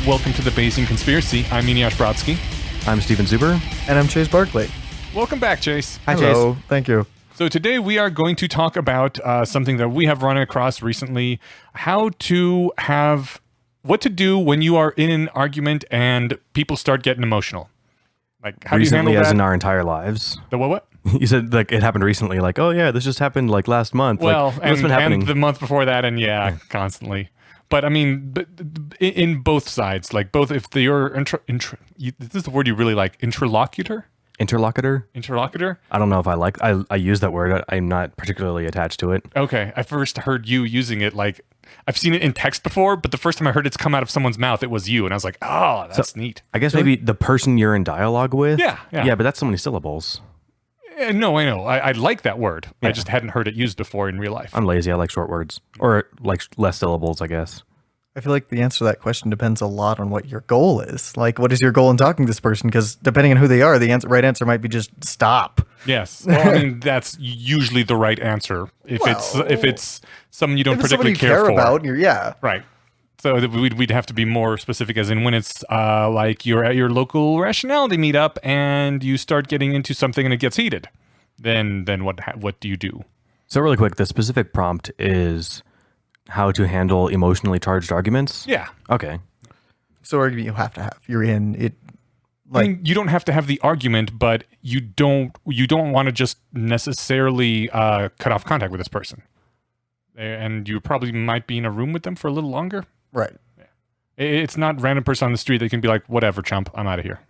Welcome to the Bayesian Conspiracy. I'm Eneasz Brodsky. I'm Steven Zuber. And I'm Chase Barkley. Welcome back, Chase. Hi, Hello. Chase. Thank you. So today we are going to talk about something that we have run across recently, what to do when you are in an argument and people start getting emotional. Like, how Recently, do you handle as that? in our entire lives. The what? You said like it happened recently. Like, oh yeah, this just happened like last month. Well, like, what's been happening? and the month before that, and constantly. But I mean, in both sides, like both if you're this is the word you really like, interlocutor. Interlocutor. I don't know if I use that word. I'm not particularly attached to it. Okay, I first heard you using it like I've seen it in text before, but the first time I heard it's come out of someone's mouth, it was you, and I was like, oh, that's neat. I guess maybe the person you're in dialogue with. Yeah. But that's so many syllables. No, I know. I like that word. Yeah. I just hadn't heard it used before in real life. I'm lazy. I like short words or like less syllables, I guess. I feel like the answer to that question depends a lot on what your goal is. Like, what is your goal in talking to this person? Because depending on who they are, the right answer might be just stop. Yes. Well, I mean, that's usually the right answer if it's someone you don't particularly care for. About, right. So we'd have to be more specific, as in when it's like you're at your local rationality meetup and you start getting into something and it gets heated. Then what do you do? So really quick, the specific prompt is how to handle emotionally charged arguments. Yeah. Okay. So argument you have to have. You're in it. I mean, you don't have to have the argument, but you don't want to just necessarily cut off contact with this person, and you probably might be in a room with them for a little longer. Right. Yeah. It's not random person on the street that can be like, whatever, chump, I'm out of here.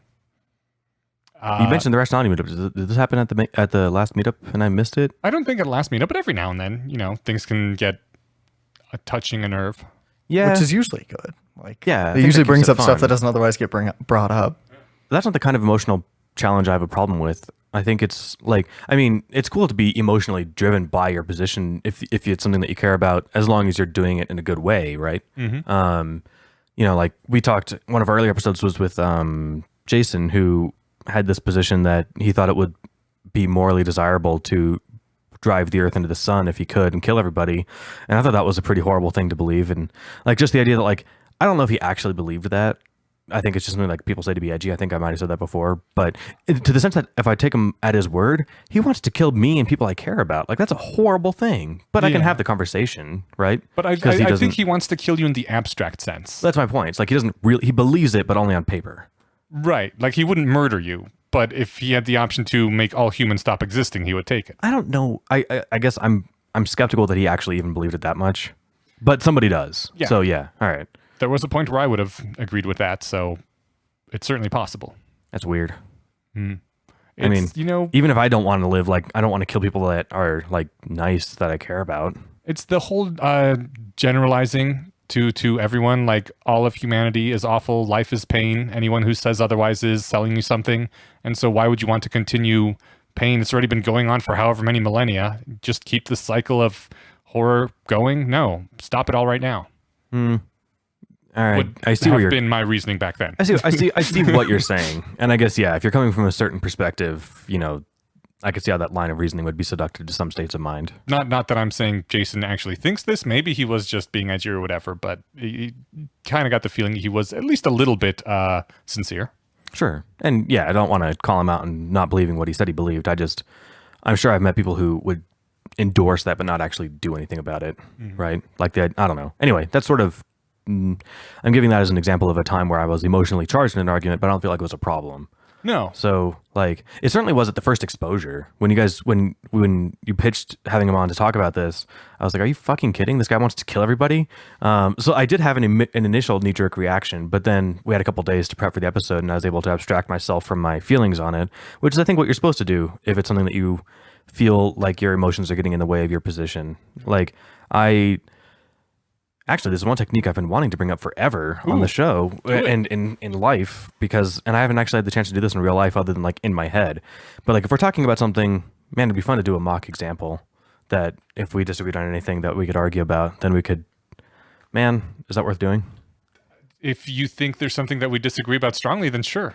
You mentioned the rationality meetup. Did this happen at the last meetup and I missed it? I don't think at last meetup, but every now and then, things can get touching a nerve. Yeah. Which is usually good. Like, yeah, it usually brings up stuff that doesn't otherwise get brought up. That's not the kind of emotional challenge I have a problem with. I think it's like, I mean, it's cool to be emotionally driven by your position if it's something that you care about, as long as you're doing it in a good way, right? Mm-hmm. Like we talked, one of our earlier episodes was with Jason, who had this position that he thought it would be morally desirable to drive the earth into the sun if he could and kill everybody. And I thought that was a pretty horrible thing to believe. And like just the idea that like, I don't know if he actually believed that. I think it's just something like people say to be edgy. I think I might have said that before, but to the sense that if I take him at his word, he wants to kill me and people I care about. Like that's a horrible thing, but I can have the conversation, right? But I think he wants to kill you in the abstract sense. That's my point. It's like he believes it, but only on paper. Right. Like he wouldn't murder you, but if he had the option to make all humans stop existing, he would take it. I don't know. I guess I'm skeptical that he actually even believed it that much, but somebody does. Yeah. So yeah. All right. There was a point where I would have agreed with that, so it's certainly possible. That's weird. I mean, even if I don't want to live, like, I don't want to kill people that are, like, nice, that I care about. It's the whole generalizing to everyone, like, all of humanity is awful, life is pain, anyone who says otherwise is selling you something, and so why would you want to continue pain? It's already been going on for however many millennia. Just keep the cycle of horror going? No. Stop it all right now. All right, I see have where you're. Been my reasoning back then. I see what you're saying, and I guess if you're coming from a certain perspective, I could see how that line of reasoning would be seductive to some states of mind. Not that I'm saying Jason actually thinks this. Maybe he was just being edgy or whatever, but he kind of got the feeling he was at least a little bit sincere. Sure, and I don't want to call him out and not believing what he said he believed. I'm sure I've met people who would endorse that but not actually do anything about it, right? Like that. I don't know. Anyway, that's sort of. I'm giving that as an example of a time where I was emotionally charged in an argument, but I don't feel like it was a problem. No. So like, it certainly was at the first exposure when you pitched having him on to talk about this. I was like, are you fucking kidding? This guy wants to kill everybody. So I did have an initial knee-jerk reaction, but then we had a couple days to prep for the episode, and I was able to abstract myself from my feelings on it, which is I think what you're supposed to do if it's something that you feel like your emotions are getting in the way of your position. Like Actually, this is one technique I've been wanting to bring up forever on the show and in life and I haven't actually had the chance to do this in real life other than like in my head. But like if we're talking about something, man, it'd be fun to do a mock example that if we disagreed on anything that we could argue about, then we could, man, is that worth doing? If you think there's something that we disagree about strongly, then sure.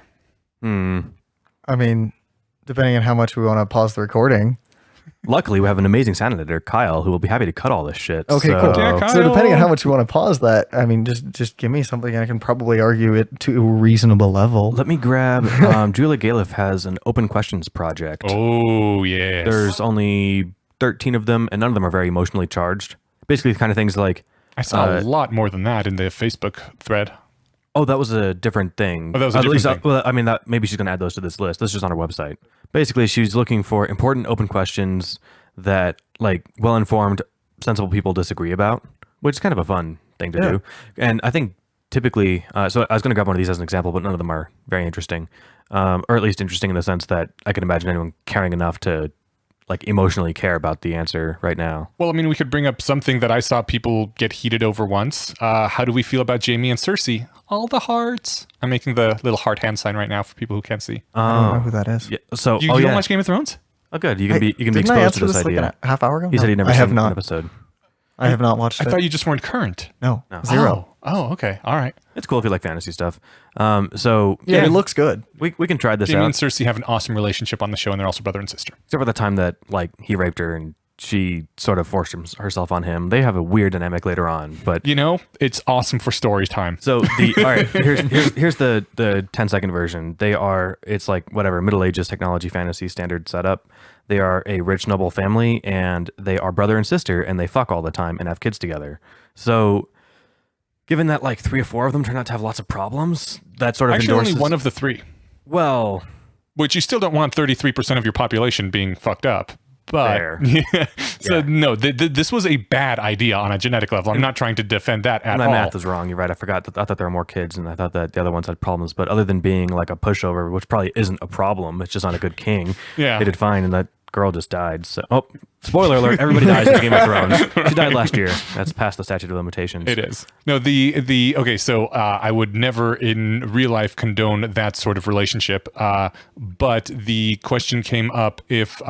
I mean, depending on how much we want to pause the recording. luckily we have an amazing sound editor, Kyle, who will be happy to cut all this shit. Okay, So- cool. Yeah, So depending on Kyle. how much you want to pause that, I mean, just give me something. I can probably argue it to a reasonable level. Let me grab. Julia Galef has an open questions project. Oh, yes. There's only 13 of them, and none of them are very emotionally charged. Basically, the kind of things like, I saw a lot more than that in the Facebook thread. oh, that was a different thing. Oh, that was a At different least, thing. well, I mean, that maybe she's going to add those to this list. This is just on her website. Basically, she's looking for important open questions that, like, well-informed, sensible people disagree about, which is kind of a fun thing to do. And I think typically, so I was going to grab one of these as an example, but none of them are very interesting, or at least interesting in the sense that I can imagine anyone caring enough to, like, emotionally care about the answer right now. Well, I mean, we could bring up something that I saw people get heated over once. How do we feel about Jamie and Cersei? All the hearts. I'm making the little heart hand sign right now for people who can't see. I don't know who that is. Yeah. So, You oh, don't yeah. watch Game of Thrones? Oh, good. You can be Didn't I exposed answer to this this like idea. a half hour ago? He said he'd never I seen have an not. episode. I have not watched I it. thought you just weren't current. No, zero. Oh, okay. All right. It's cool if you like fantasy stuff. So Yeah, it looks good. we can try this Jamie out. and Cersei have an awesome relationship on the show, and they're also brother and sister. Except for the time that, like, he raped her and she sort of forced herself on him. They have a weird dynamic later on, but You know, it's awesome for story time. so all right, here's the 10-second version. It's like whatever Middle Ages technology fantasy standard setup. They are a rich noble family, and they are brother and sister, and they fuck all the time and have kids together. So, given that like 3 or 4 of them turn out to have lots of problems, that sort of Actually, endorses. only one of the 3. Well, Which you still don't want 33% of your population being fucked up. But Fair. So Yeah. no, this was a bad idea on a genetic level. I'm not trying to defend that at my all. math is wrong. You're right. I forgot. I thought there were more kids, and I thought that the other ones had problems. But other than being like a pushover, which probably isn't a problem, it's just not a good king. Yeah. They did fine, and that girl just died. So, spoiler alert: everybody dies in Game of Thrones. She died last year. That's past the statute of limitations. It is. No, the okay, so I would never in real life condone that sort of relationship. But the question came up if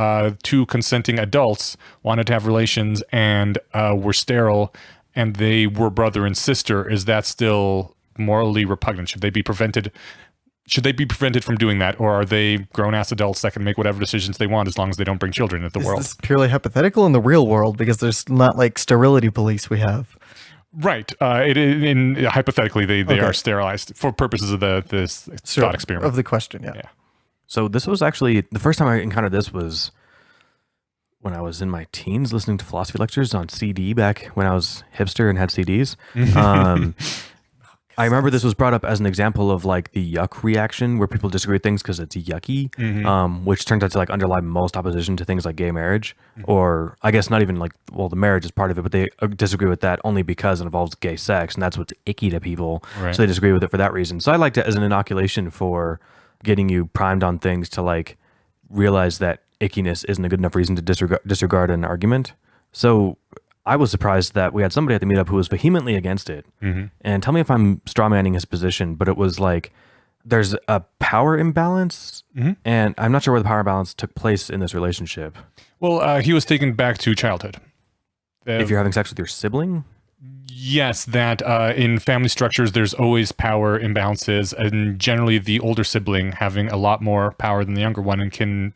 2 consenting adults wanted to have relations and were sterile and they were brother and sister, is that still morally repugnant? Should they be prevented? Should they be prevented from doing that, or are they grown-ass adults that can make whatever decisions they want as long as they don't bring children into the Is world? this purely hypothetical in the real world? Because there's not like sterility police we have. Right. Hypothetically, they Okay. are sterilized for purposes of this thought experiment. Of the question, yeah. Yeah. So this was actually the first time I encountered this was when I was in my teens, listening to philosophy lectures on CD back when I was hipster and had CDs. I remember this was brought up as an example of like the yuck reaction, where people disagree with things because it's yucky, which turns out to like underlie most opposition to things like gay marriage, or I guess not even like, well, the marriage is part of it, but they disagree with that only because it involves gay sex, and that's what's icky to people. Right. So they disagree with it for that reason. So I liked it as an inoculation for getting you primed on things to like realize that ickiness isn't a good enough reason to disregard an argument. So I was surprised that we had somebody at the meetup who was vehemently against it. And tell me if I'm strawmanning his position, but it was like there's a power imbalance, and I'm not sure where the power imbalance took place in this relationship. Well, he was taken back to childhood. If you're having sex with your sibling, Yes, that in family structures, there's always power imbalances, and generally the older sibling having a lot more power than the younger one and can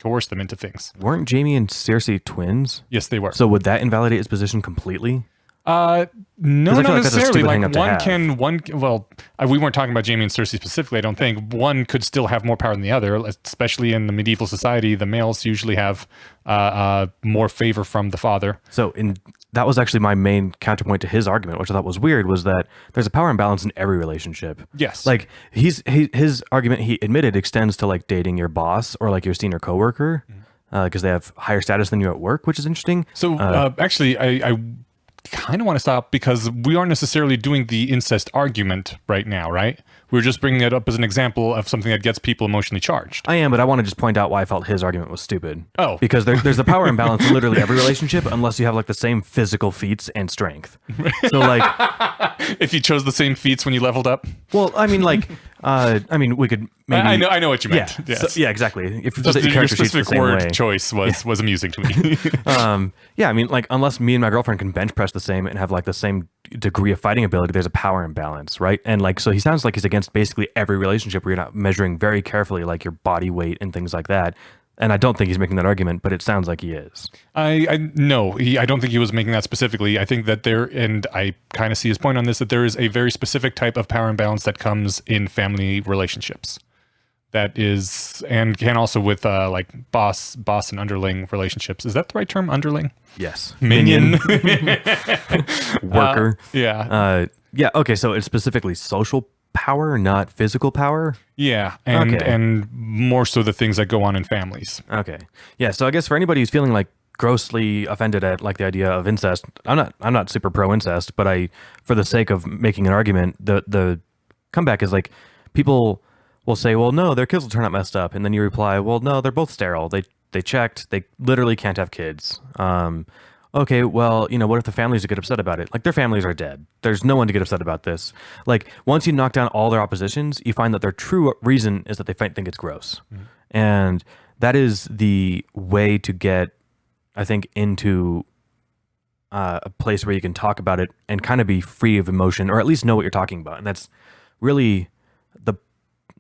coerce them into things. weren't Jamie and Cersei twins? Yes, they were. So would that invalidate his position completely? No, I feel not like that's a necessarily. stupid hang Like up to have. we weren't talking about Jamie and Cersei specifically. I don't think one could still have more power than the other, especially in the medieval society. The males usually have more favor from the father. So that was actually my main counterpoint to his argument, which I thought was weird, was that there's a power imbalance in every relationship. Yes. Like his argument, he admitted, extends to like dating your boss or like your senior coworker, because they have higher status than you at work, which is interesting. So actually, I kind of want to stop because we aren't necessarily doing the incest argument right now, right? We're just bringing it up as an example of something that gets people emotionally charged. I am, but I want to just point out why I felt his argument was stupid. Oh. Because there's a power imbalance in literally every relationship unless you have like the same physical feats and strength. So like, If you chose the same feats when you leveled up, well, I mean like, we could maybe. I know what you Yeah, meant. Yes. so, yeah, exactly. If Just the your character sheet's the specific same word way. choice was amusing to me. Yeah, I mean, like, unless me and my girlfriend can bench press the same and have like the same degree of fighting ability, there's a power imbalance, right? And like, so he sounds like he's against basically every relationship where you're not measuring very carefully like your body weight and things like that. And I don't think he's making that argument, but it sounds like he is. I don't think he was making that specifically. I think that and I kind of see his point on this, that there is a very specific type of power imbalance that comes in family relationships. That is, and can also with like boss and underling relationships. Is that the right term? Underling? Yes. Minion. Worker. Yeah. Yeah. Okay. So it's specifically social power, not physical power. Yeah. And more so the things that go on in families. Okay. Yeah. So I guess for anybody who's feeling like grossly offended at like the idea of incest, I'm not super pro incest, but for the sake of making an argument, the comeback is like people will say, well, no, their kids will turn out messed up. And then you reply, well, no, they're both sterile. They checked. They literally can't have kids. Okay, well, what if the families get upset about it? Like, their families are dead. There's no one to get upset about this. Like, once you knock down all their oppositions, you find that their true reason is that they think it's gross. Mm-hmm. And that is the way to get, I think, into a place where you can talk about it and kind of be free of emotion, or at least know what you're talking about. And that's really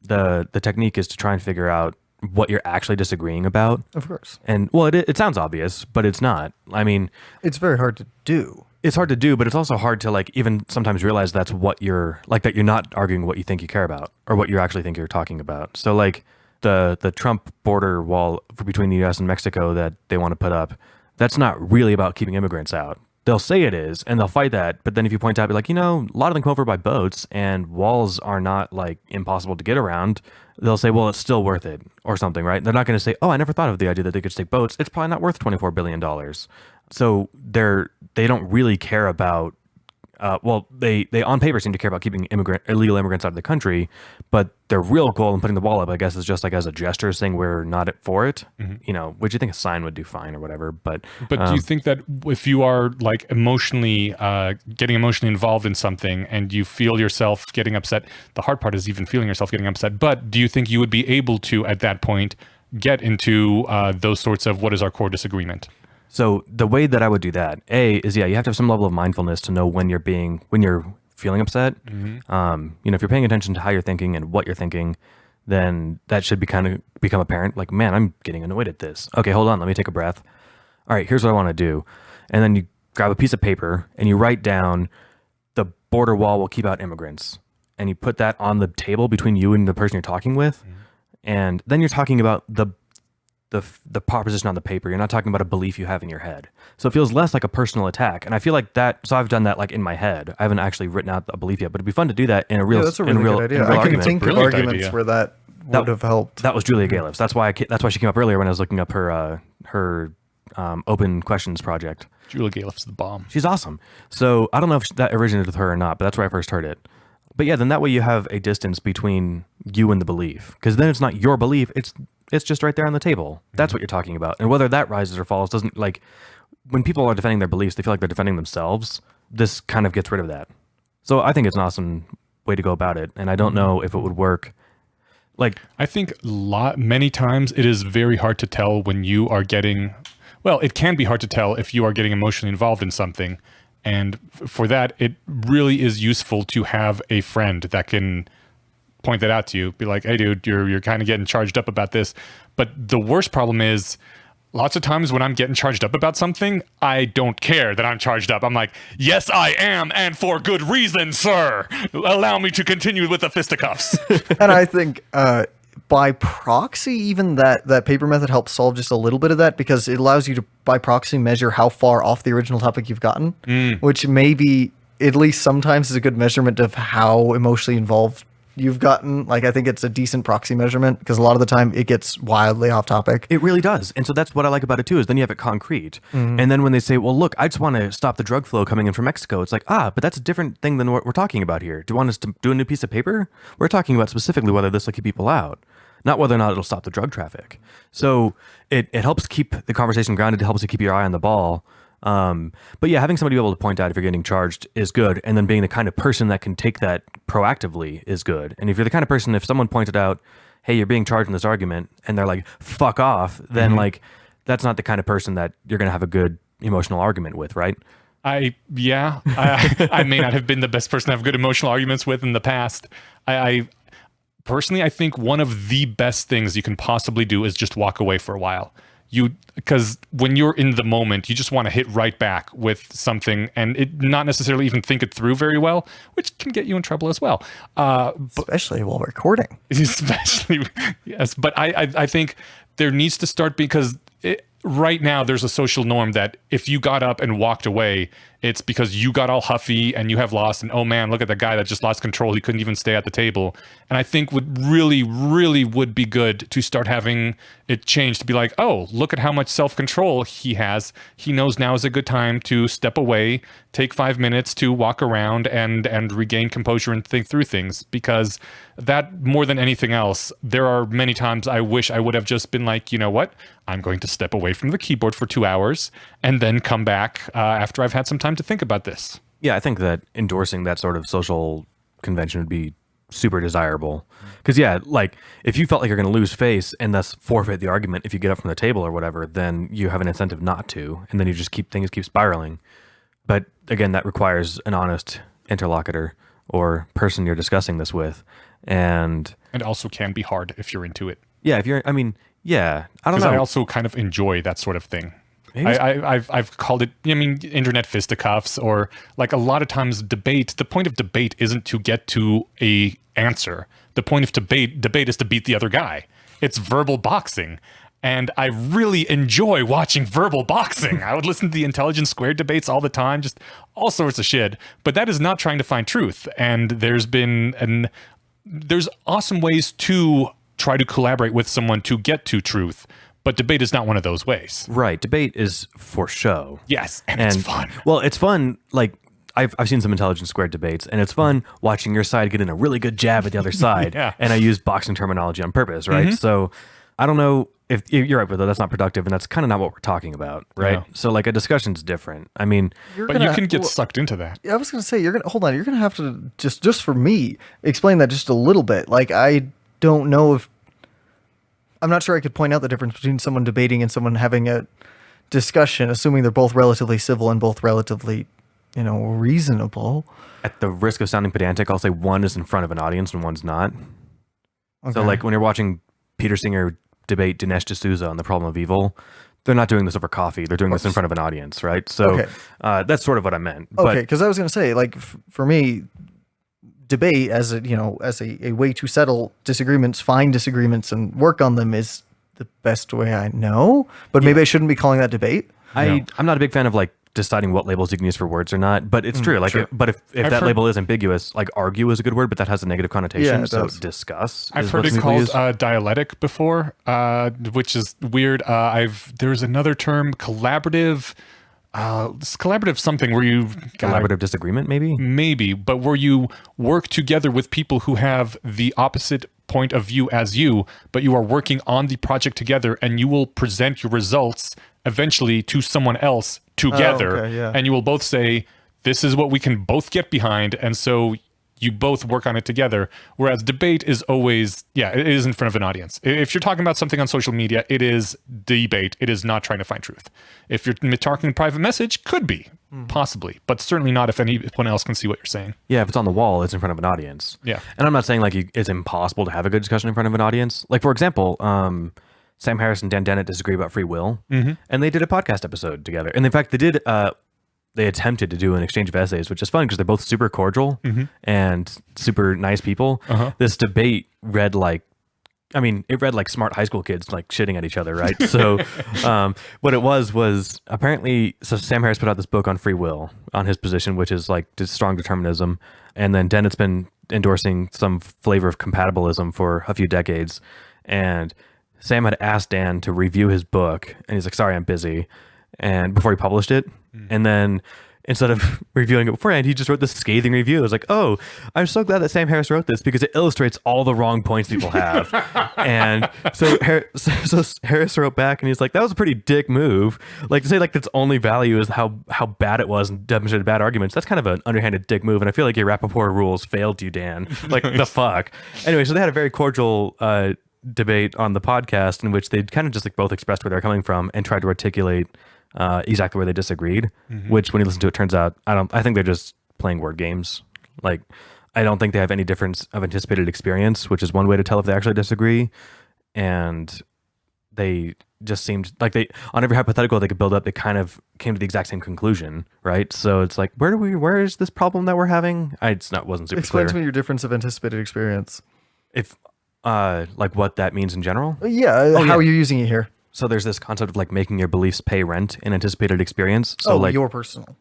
the technique, is to try and figure out what you're actually disagreeing about. Of course. And well, it sounds obvious, but it's not. I mean, it's very hard to do. It's hard to do, but it's also hard to like even sometimes realize that's what you're like, that you're not arguing what you think you care about or what you actually think you're talking about. So like the Trump border wall between the US and Mexico that they want to put up, that's not really about keeping immigrants out. They'll say it is, and they'll fight that. But then if you point out, be like, a lot of them come over by boats, and walls are not like impossible to get around. They'll say, well, it's still worth it, or something, right? They're not going to say, oh, I never thought of the idea that they could take boats. It's probably not worth $24 billion. So they don't really care about. They on paper seem to care about keeping illegal immigrants out of the country, but their real goal in putting the wall up, I guess, is just like as a gesture saying we're not for it. Mm-hmm. Which you think a sign would do fine or whatever. But do you think that if you are like getting emotionally involved in something and you feel yourself getting upset, the hard part is even feeling yourself getting upset. But do you think you would be able to at that point get into those sorts of what is our core disagreement? So the way that I would do that, is you have to have some level of mindfulness to know when you're feeling upset. Mm-hmm. If you're paying attention to how you're thinking and what you're thinking, then that should become apparent. Like, man, I'm getting annoyed at this. Okay, hold on, let me take a breath. All right, here's what I want to do. And then you grab a piece of paper and you write down the border wall will keep out immigrants. And you put that on the table between you and the person you're talking with. Mm-hmm. And then you're talking about the proposition on the paper. You're not talking about a belief you have in your head. So it feels less like a personal attack. And I feel like that, so I've done that like in my head. I haven't actually written out a belief yet, but it'd be fun to do that in a real, that's a really good idea. I can think of arguments where that would have helped. That was Julia Galef's. That's why she came up earlier when I was looking up her open questions project. Julia Galef's the bomb. She's awesome. So I don't know if that originated with her or not, but that's where I first heard it. But yeah, then that way you have a distance between you and the belief, because then it's not your belief, it's just right there on the table. That's what you're talking about. And whether that rises or falls doesn't, like, when people are defending their beliefs, they feel like they're defending themselves. This kind of gets rid of that. So I think it's an awesome way to go about it. And I don't know if it would work. Like, I think many times it is very hard to tell when you are getting, well, it can be hard to tell if you are getting emotionally involved in something. And for that, it really is useful to have a friend that can point that out to you. Be like, hey, dude, you're kind of getting charged up about this. But the worst problem is lots of times when I'm getting charged up about something, I don't care that I'm charged up. I'm like, yes, I am. And for good reason, sir. Allow me to continue with the fisticuffs. And I think by proxy, even that paper method helps solve just a little bit of that, because it allows you to, by proxy, measure how far off the original topic you've gotten, which maybe at least sometimes is a good measurement of how emotionally involved you've gotten. Like, I think it's a decent proxy measurement, because a lot of the time it gets wildly off topic. It really does. And so that's what I like about it too, is then you have it concrete. Mm-hmm. And then when they say, well, look, I just want to stop the drug flow coming in from Mexico, it's like, but that's a different thing than what we're talking about here. Do you want us to do a new piece of paper? We're talking about specifically whether this will keep people out, not whether or not it'll stop the drug traffic. So it helps keep the conversation grounded. It helps you keep your eye on the ball. But yeah, having somebody be able to point out if you're getting charged is good. And then being the kind of person that can take that proactively is good. And if you're the kind of person, if someone pointed out, hey, you're being charged in this argument, and they're like, fuck off, then like, that's not the kind of person that you're going to have a good emotional argument with, right? I may not have been the best person to have good emotional arguments with in the past. I personally, I think one of the best things you can possibly do is just walk away for a while. Because when you're in the moment, you just want to hit right back with something and it not necessarily even think it through very well, which can get you in trouble as well. Especially while recording. Especially, yes. But I think there needs to start because right now there's a social norm that if you got up and walked away, it's because you got all huffy and you have lost. And oh man, look at the guy that just lost control. He couldn't even stay at the table. And I think would really, really would be good to start having it change to be like, oh, look at how much self-control he has. He knows now is a good time to step away, take 5 minutes to walk around and regain composure and think through things. Because that more than anything else, there are many times I wish I would have just been like, you know what? I'm going to step away from the keyboard for 2 hours and then come back after I've had some time to think about this. Yeah, I think that endorsing that sort of social convention would be super desirable. Because, yeah, like, if you felt like you're going to lose face and thus forfeit the argument if you get up from the table or whatever, then you have an incentive not to, and then you just keep spiraling. But, again, that requires an honest interlocutor or person you're discussing this with. And also can be hard if you're into it. Yeah, I don't know. Because I also kind of enjoy that sort of thing. I've called it, internet fisticuffs, or like a lot of times debate. The point of debate isn't to get to a answer. The point of debate is to beat the other guy. It's verbal boxing. And I really enjoy watching verbal boxing. I would listen to the Intelligence Squared debates all the time, just all sorts of shit. But that is not trying to find truth. And there's awesome ways to try to collaborate with someone to get to truth. But debate is not one of those ways. Right. Debate is for show. Yes. And it's fun. Well, it's fun. Like, I've seen some Intelligence Squared debates, and it's fun watching your side get in a really good jab at the other side. Yeah. And I use boxing terminology on purpose, right? Mm-hmm. So I don't know if you're right with that. That's not productive, and that's kind of not what we're talking about, right? Yeah. So, like, a discussion's different. I mean, you can get sucked into that. I was going to say, you're going to have to just for me, explain that just a little bit. Like, I don't know if, I'm not sure I could point out the difference between someone debating and someone having a discussion, assuming they're both relatively civil and both relatively, reasonable. At the risk of sounding pedantic, I'll say one is in front of an audience and one's not. Okay. So, like, when you're watching Peter Singer debate Dinesh D'Souza on the problem of evil, they're not doing this over coffee. They're doing this in front of an audience, right? So that's sort of what I meant. Okay, because I was going to say, like, for me, debate as a way to settle disagreements, find disagreements, and work on them is the best way I know. But maybe I shouldn't be calling that debate. I'm not a big fan of like deciding what labels you can use for words or not. But it's true. Like, but if that label is ambiguous, like argue is a good word, but that has a negative connotation. So discuss. I've heard it called dialectic before, which is weird. There's another term, collaborative. Collaborative something where you collaborative disagreement maybe, but where you work together with people who have the opposite point of view as you, but you are working on the project together, and you will present your results eventually to someone else together, and you will both say, this is what we can both get behind, and so you both work on it together. Whereas debate is always, it is in front of an audience. If you're talking about something on social media, it is debate. It is not trying to find truth. If you're talking private message, could be, possibly, but certainly not if anyone else can see what you're saying. Yeah, if it's on the wall, it's in front of an audience. Yeah. And I'm not saying like it's impossible to have a good discussion in front of an audience. Like, for example, Sam Harris and Dan Dennett disagree about free will, and they did a podcast episode together. And in fact, they attempted to do an exchange of essays, which is fun because they're both super cordial and super nice people. This debate read like smart high school kids like shitting at each other, right? So what it was apparently, so Sam Harris put out this book on free will, on his position, which is like strong determinism. And then Dennett's been endorsing some flavor of compatibilism for a few decades. And Sam had asked Dan to review his book, and he's like, sorry, I'm busy. And before he published it, and then instead of reviewing it beforehand, he just wrote this scathing review. It was like, oh, I'm so glad that Sam Harris wrote this because it illustrates all the wrong points people have. And so Harris wrote back, and he's like, that was a pretty dick move. Like, to say like its only value is how bad it was and demonstrated bad arguments. That's kind of an underhanded dick move. And I feel like your Rappaport rules failed you, Dan. Like, the fuck. Anyway, so they had a very cordial debate on the podcast in which they kind of just like both expressed where they're coming from and tried to articulate exactly where they disagreed, which when you listen to it turns out I think they're just playing word games. Like I don't think they have any difference of anticipated experience, which is one way to tell if they actually disagree. And they just seemed like on every hypothetical they could build up, they kind of came to the exact same conclusion, right? So it's like, where is this problem that we're having? Wasn't super Explain clear. to me your difference of anticipated experience. If like what that means in general. Yeah, how are you using it here? So there's this concept of like making your beliefs pay rent in anticipated experience. So like your personal.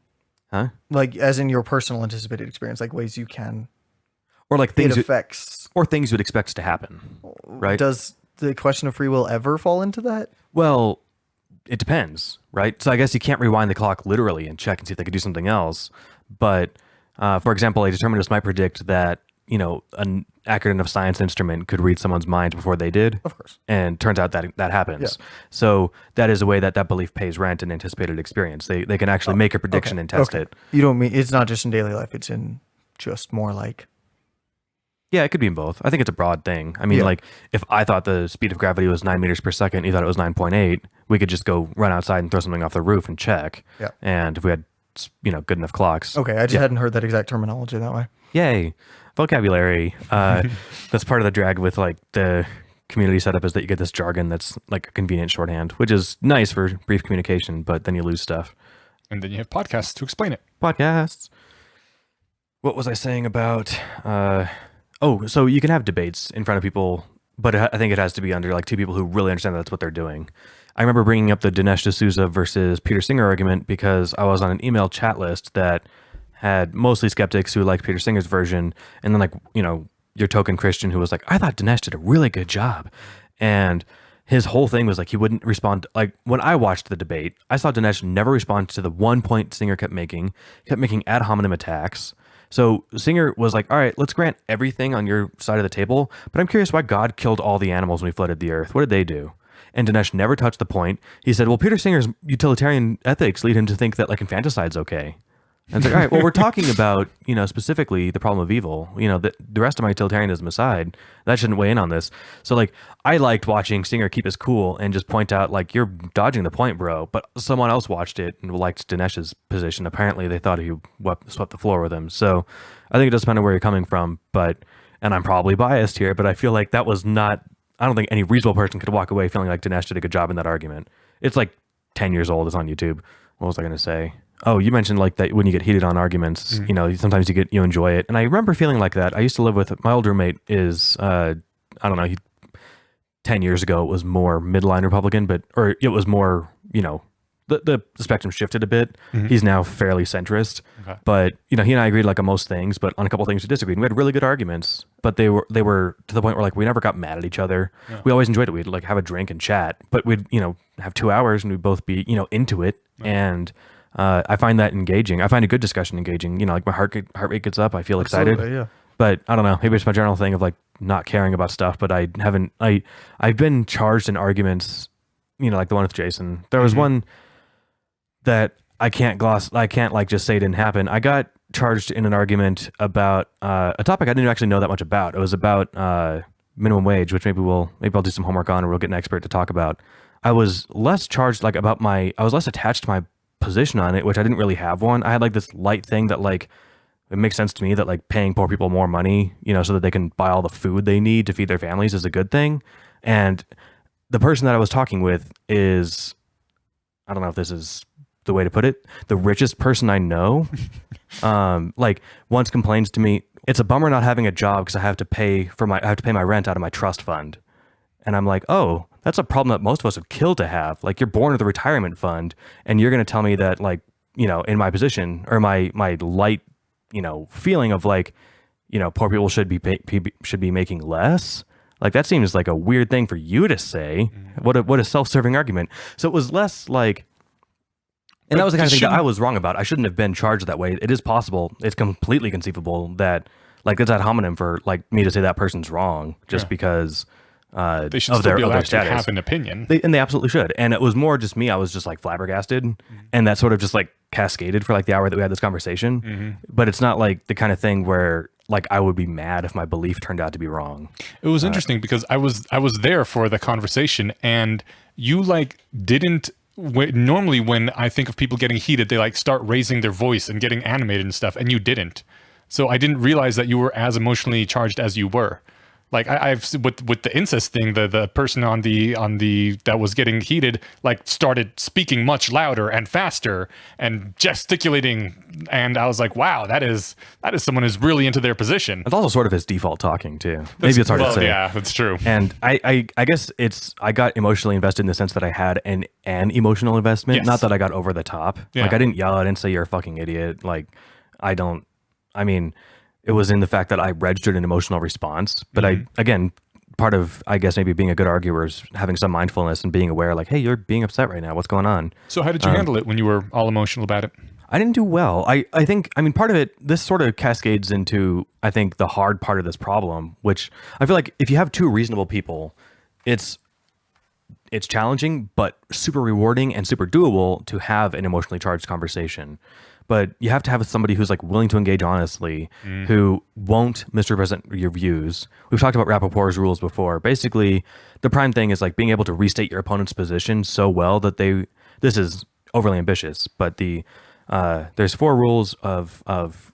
Huh? Like as in your personal anticipated experience, like ways you can. Or like It affects. or things you'd expect to happen, right? Does the question of free will ever fall into that? Well, it depends, right? So I guess you can't rewind the clock literally and check and see if they could do something else. But for example, a determinist might predict that, an accurate enough science instrument could read someone's mind before they did. Of course. And turns out that happens. Yeah. So that is a way that belief pays rent in anticipated experience. They can actually make a prediction and test it. You don't mean it's not just in daily life, it's in just more like. Yeah, it could be in both. I think it's a broad thing. I mean, like, if I thought the speed of gravity was 9 meters per second, you thought it was 9.8, we could just go run outside and throw something off the roof and check. Yeah. And if we had, good enough clocks. Okay, I just hadn't heard that exact terminology that way. Yay. Vocabulary. That's part of the drag with, like, the community setup is that you get this jargon that's, like, a convenient shorthand, which is nice for brief communication, but then you lose stuff. And then you have podcasts to explain it. Podcasts. What was I saying about... so you can have debates in front of people, but I think it has to be under like two people who really understand that's what they're doing. I remember bringing up the Dinesh D'Souza versus Peter Singer argument because I was on an email chat list that had mostly skeptics who liked Peter Singer's version, and then your token Christian who was like, I thought Dinesh did a really good job. And his whole thing was like he wouldn't respond. Like when I watched the debate, I saw Dinesh never respond to the 1 point Singer kept making ad hominem attacks. So Singer was like, all right, let's grant everything on your side of the table, but I'm curious why God killed all the animals when he flooded the earth. What did they do? And Dinesh never touched the point. He said, well, Peter Singer's utilitarian ethics lead him to think that like infanticide's okay. And it's like, all right, well, we're talking about, specifically the problem of evil, the rest of my utilitarianism aside, that shouldn't weigh in on this. So like, I liked watching Singer keep his cool and just point out like, you're dodging the point, bro. But someone else watched it and liked Dinesh's position. Apparently they thought he swept the floor with him. So I think it does depend on where you're coming from, and I'm probably biased here, but I feel like that was not, I don't think any reasonable person could walk away feeling like Dinesh did a good job in that argument. It's like 10 years old. It's on YouTube. What was I going to say? Oh, you mentioned like that when you get heated on arguments, sometimes you enjoy it. And I remember feeling like that. I used to live with my old roommate is, I don't know, 10 years ago, it was more midline Republican, or it was more, the spectrum shifted a bit. Mm-hmm. He's now fairly centrist, okay. But he and I agreed like on most things, but on a couple of things we disagreed. And we had really good arguments, but they were to the point where like we never got mad at each other. Yeah. We always enjoyed it. We'd like have a drink and chat, but we'd, have 2 hours and we'd both be, into it. Yeah. And, I find that engaging. I find a good discussion engaging. Like my heart rate gets up. I feel excited. Yeah. But I don't know. Maybe it's my general thing of like not caring about stuff. But I've been charged in arguments. Like the one with Jason. There was one that I can't like just say it didn't happen. I got charged in an argument about a topic I didn't actually know that much about. It was about minimum wage, which maybe I'll do some homework on, or we'll get an expert to talk about. I was less charged I was less attached to my position on it, which I didn't really have one. I had like this light thing that like it makes sense to me that like paying poor people more money, so that they can buy all the food they need to feed their families is a good thing. And the person that I was talking with is, I don't know if this is the way to put it, the richest person I know. Like once complains to me, it's a bummer not having a job because I have to pay my rent out of my trust fund. And I'm like, oh, that's a problem that most of us would kill to have. Like you're born with a retirement fund and you're going to tell me that like, in my position or my light, feeling of like, poor people should be making less. Like that seems like a weird thing for you to say. Mm-hmm. What a self-serving argument. So it was less like, and that was the kind of thing that I was wrong about. I shouldn't have been charged that way. It is possible. It's completely conceivable that like it's ad hominem for like me to say that person's wrong just because they should still be allowed to have an opinion. They absolutely should. And it was more just me. I was just like flabbergasted, and that sort of just like cascaded for like the hour that we had this conversation. Mm-hmm. But it's not like the kind of thing where like I would be mad if my belief turned out to be wrong. It was interesting because I was there for the conversation, and you like didn't. Normally when I think of people getting heated, they like start raising their voice and getting animated and stuff, and you didn't. So I didn't realize that you were as emotionally charged as you were. Like I've with the incest thing, the person on the that was getting heated like started speaking much louder and faster and gesticulating, and I was like, wow, that is someone who's really into their position. It's also sort of his default talking too. Maybe it's hard to say. Yeah, that's true. And I guess I got emotionally invested in the sense that I had an emotional investment, Yes. not that I got over the top. Yeah. Like I didn't yell, I didn't say you're a fucking idiot. Like I mean, it was in the fact that I registered an emotional response. But again, part of, I guess, maybe being a good arguer is having some mindfulness and being aware, like, hey, you're being upset right now. What's going on? So how did you handle it when you were all emotional about it? I didn't do well. I think, I mean, part of it, this sort of cascades into, I think, the hard part of this problem, which I feel like if you have two reasonable people, it's challenging, but super rewarding and super doable to have an emotionally charged conversation. But you have to have somebody who's like willing to engage honestly, who won't misrepresent your views. We've talked about Rappaport's rules before. Basically, the prime thing is like being able to restate your opponent's position so well that this is overly ambitious, but there's 4 rules of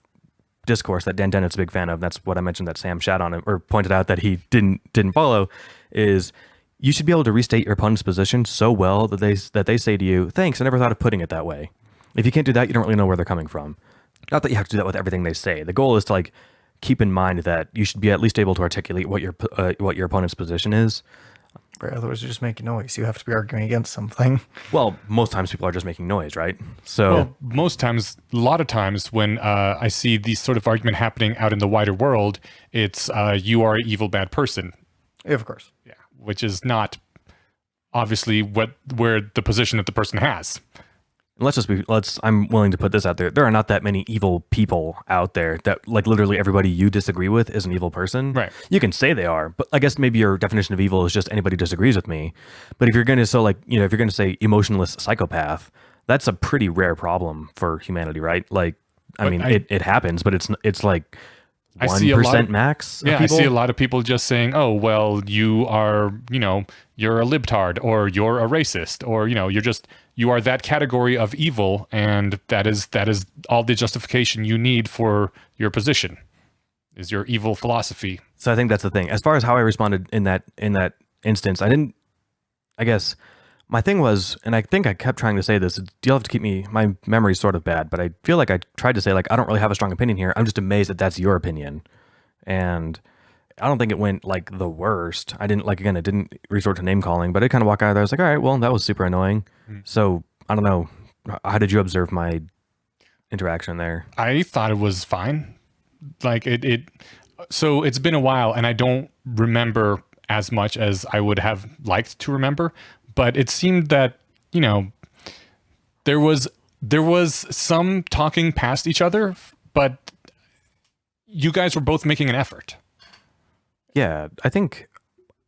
discourse that Dan Dennett's a big fan of. That's what I mentioned that Sam shat on him or pointed out that he didn't follow, is you should be able to restate your opponent's position so well that they say to you, thanks, I never thought of putting it that way. If you can't do that, you don't really know where they're coming from. Not that you have to do that with everything they say. The goal is to like keep in mind that you should be at least able to articulate what your opponent's position is. Right, otherwise you're just making noise. You have to be arguing against something. Well, most times people are just making noise, right? So Well, most times, a lot of times when I see these sort of argument happening out in the wider world, it's you are an evil, bad person. Yeah, of course. Yeah, which is not obviously where the position that the person has. I'm willing to put this out there. There are not that many evil people out there that like literally everybody you disagree with is an evil person. Right. You can say they are, but I guess maybe your definition of evil is just anybody disagrees with me. But if you're going to if you're going to say emotionless psychopath, that's a pretty rare problem for humanity, right? Like, I mean, it happens, but it's like I see a lot 1% of- max. Of Yeah, people. I see a lot of people just saying, "Oh, well, you are, you're a libtard, or you're a racist, or you are that category of evil, and that is all the justification you need for your position, is your evil philosophy." So I think that's the thing. As far as how I responded in that instance, I guess my thing was, and I think I kept trying to say this, you'll have to keep my memory's sort of bad, but I feel like I tried to say like, I don't really have a strong opinion here. I'm just amazed that that's your opinion. And I don't think it went like the worst. I didn't resort to name calling, but I kind of walked out of there. I was like, all right, well, that was super annoying. So I don't know. How did you observe my interaction there? I thought it was fine. Like so it's been a while, and I don't remember as much as I would have liked to remember. But it seemed that, there was some talking past each other, but you guys were both making an effort. Yeah, I think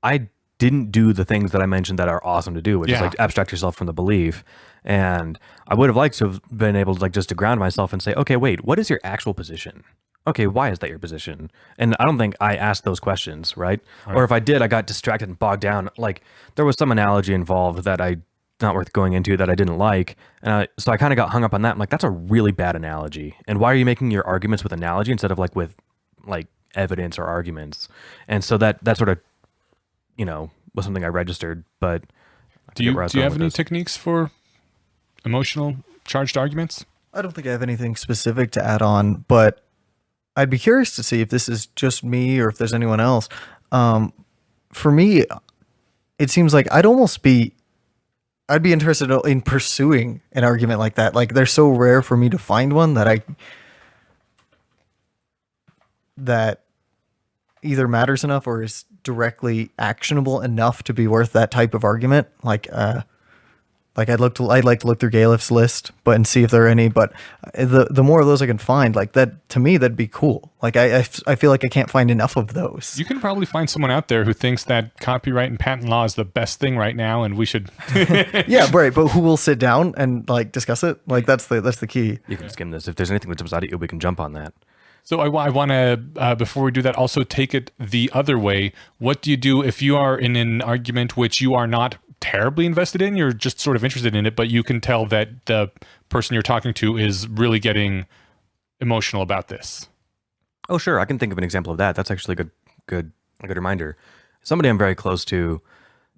I didn't do the things that I mentioned that are awesome to do, which is Yeah. like abstract yourself from the belief. And I would have liked to have been able to like just to ground myself and say, okay, wait, what is your actual position? Okay, why is that your position? And I don't think I asked those questions, right? Or if I did, I got distracted and bogged down. Like there was some analogy involved that not worth going into that I didn't like. So I kind of got hung up on that. I'm like, that's a really bad analogy. And why are you making your arguments with analogy instead of like with like evidence or arguments? And so that sort of, was something I registered, but Do you have any techniques for emotional charged arguments? I don't think I have anything specific to add on, but I'd be curious to see if this is just me or if there's anyone else. For me, it seems like I'd be interested in pursuing an argument like that. Like they're so rare for me to find one that either matters enough or is directly actionable enough to be worth that type of argument. Like I'd like to look through Galif's list, and see if there are any. But the more of those I can find, like that, to me, that'd be cool. Like I feel like I can't find enough of those. You can probably find someone out there who thinks that copyright and patent law is the best thing right now, and we should. Yeah, right. But who will sit down and like discuss it? Like that's the key. You can skim this. If there's anything that jumps out at you, we can jump on that. So I want to, before we do that, also take it the other way. What do you do if you are in an argument which you are not terribly invested in? You're just sort of interested in it, but you can tell that the person you're talking to is really getting emotional about this. Oh, sure. I can think of an example of that. That's actually a good reminder. Somebody I'm very close to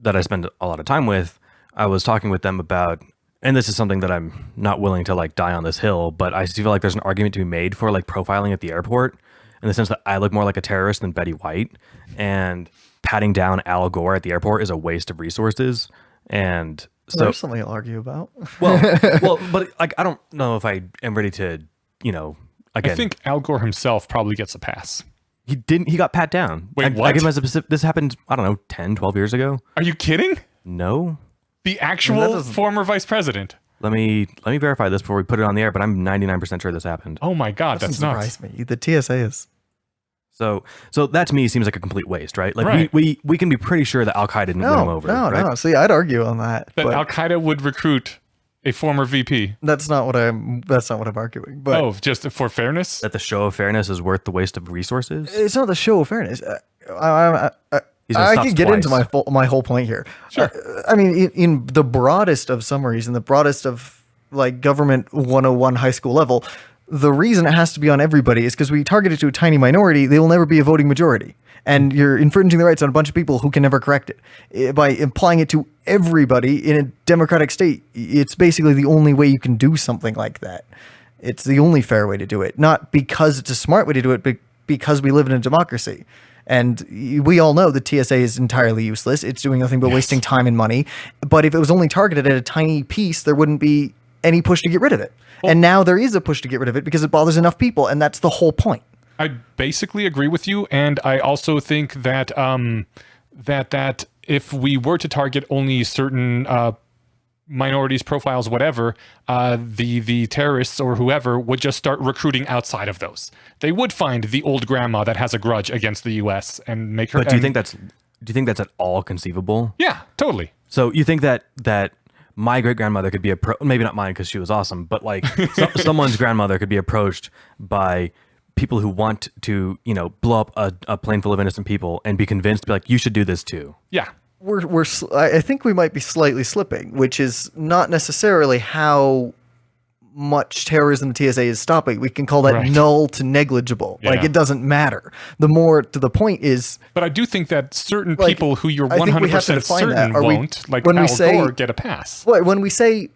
that I spend a lot of time with, I was talking with them about, and this is something that I'm not willing to like die on this hill, but I feel like there's an argument to be made for like profiling at the airport in the sense that I look more like a terrorist than Betty White, and patting down Al Gore at the airport is a waste of resources. And so There's something I'll argue about. but like I don't know if I am ready to, again. I think Al Gore himself probably gets a pass. He didn't. He got pat down. Wait, I what? give him as a specific. This happened, I don't know, 10, 12 years ago. Are you kidding? No. The actual former vice president. Let me verify this before we put it on the air, but I'm 99% sure this happened. Oh my God, that's nuts. Surprise me. The TSA is. So that to me seems like a complete waste, right? Like Right. we can be pretty sure that Al Qaeda didn't win him over. No, right? no. See, I'd argue on that. That but Al Qaeda would recruit a former VP. that's not what I'm arguing. But Oh, just for fairness? That the show of fairness is worth the waste of resources. it's not the show of fairness. He's gonna I stop can get twice. into my whole point here. Sure. I mean, in the broadest of summaries, in the broadest of like government 101 high school level, the reason it has to be on everybody is because we target it to a tiny minority. They will never be a voting majority. And you're infringing the rights on a bunch of people who can never correct it. By applying it to everybody in a democratic state, it's basically the only way you can do something like that. It's the only fair way to do it. Not because it's a smart way to do it, but because we live in a democracy. And we all know the TSA is entirely useless. It's doing nothing but wasting time and money. But if it was only targeted at a tiny piece, there wouldn't be any push to get rid of it. And now there is a push to get rid of it because it bothers enough people. And that's the whole point. I basically agree with you, and I also think that that if we were to target only certain minorities, profiles, whatever, the terrorists or whoever would just start recruiting outside of those. They would find the old grandma that has a grudge against the U.S. and make her. But do you think that's at all conceivable? Yeah, totally. So you think that my great grandmother could be maybe not mine because she was awesome, but like someone's grandmother could be approached by people who want to, blow up a plane full of innocent people and be convinced to be like, you should do this too. Yeah. I think we might be slightly slipping, which is not necessarily how much terrorism the TSA is stopping. We can call that Right. null to negligible. Yeah. Like it doesn't matter. The more to the point is, But I do think that certain Like, people who you're I think we have to 100% define that. certain Are we- won't, like when we Al say- Gore, get a pass. what when we say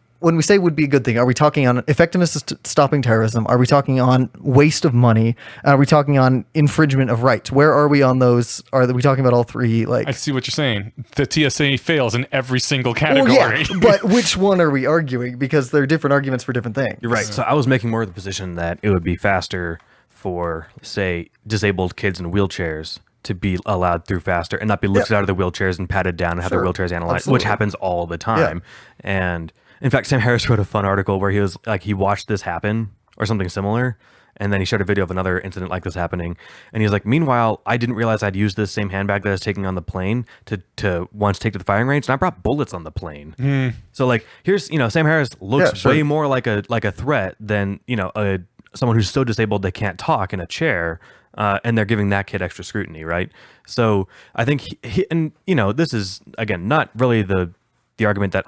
would be a good thing, are we talking on effectiveness of stopping terrorism? Are we talking on waste of money? Are we talking on infringement of rights? Where are we on those? Are we talking about all three? Like, I see what you're saying. The TSA fails in every single well, category. yeah, but which one are we arguing? Because there are different arguments for different things. You're right. So I was making more of the position that it would be faster for, say, disabled kids in wheelchairs to be allowed through faster and not be lifted out of the wheelchairs and patted down and have their wheelchairs analyzed, which Absolutely. happens all the time. And in fact, Sam Harris wrote a fun article where he was like, he watched this happen or something similar. And then he showed a video of another incident like this happening. And he's like, meanwhile, I didn't realize I'd used this same handbag that I was taking on the plane to once take to the firing range. And I brought bullets on the plane. So like, here's, Sam Harris looks way more like a threat than, someone who's so disabled they can't talk in a chair. And they're giving that kid extra scrutiny, right? So I think this is, again, not really the argument that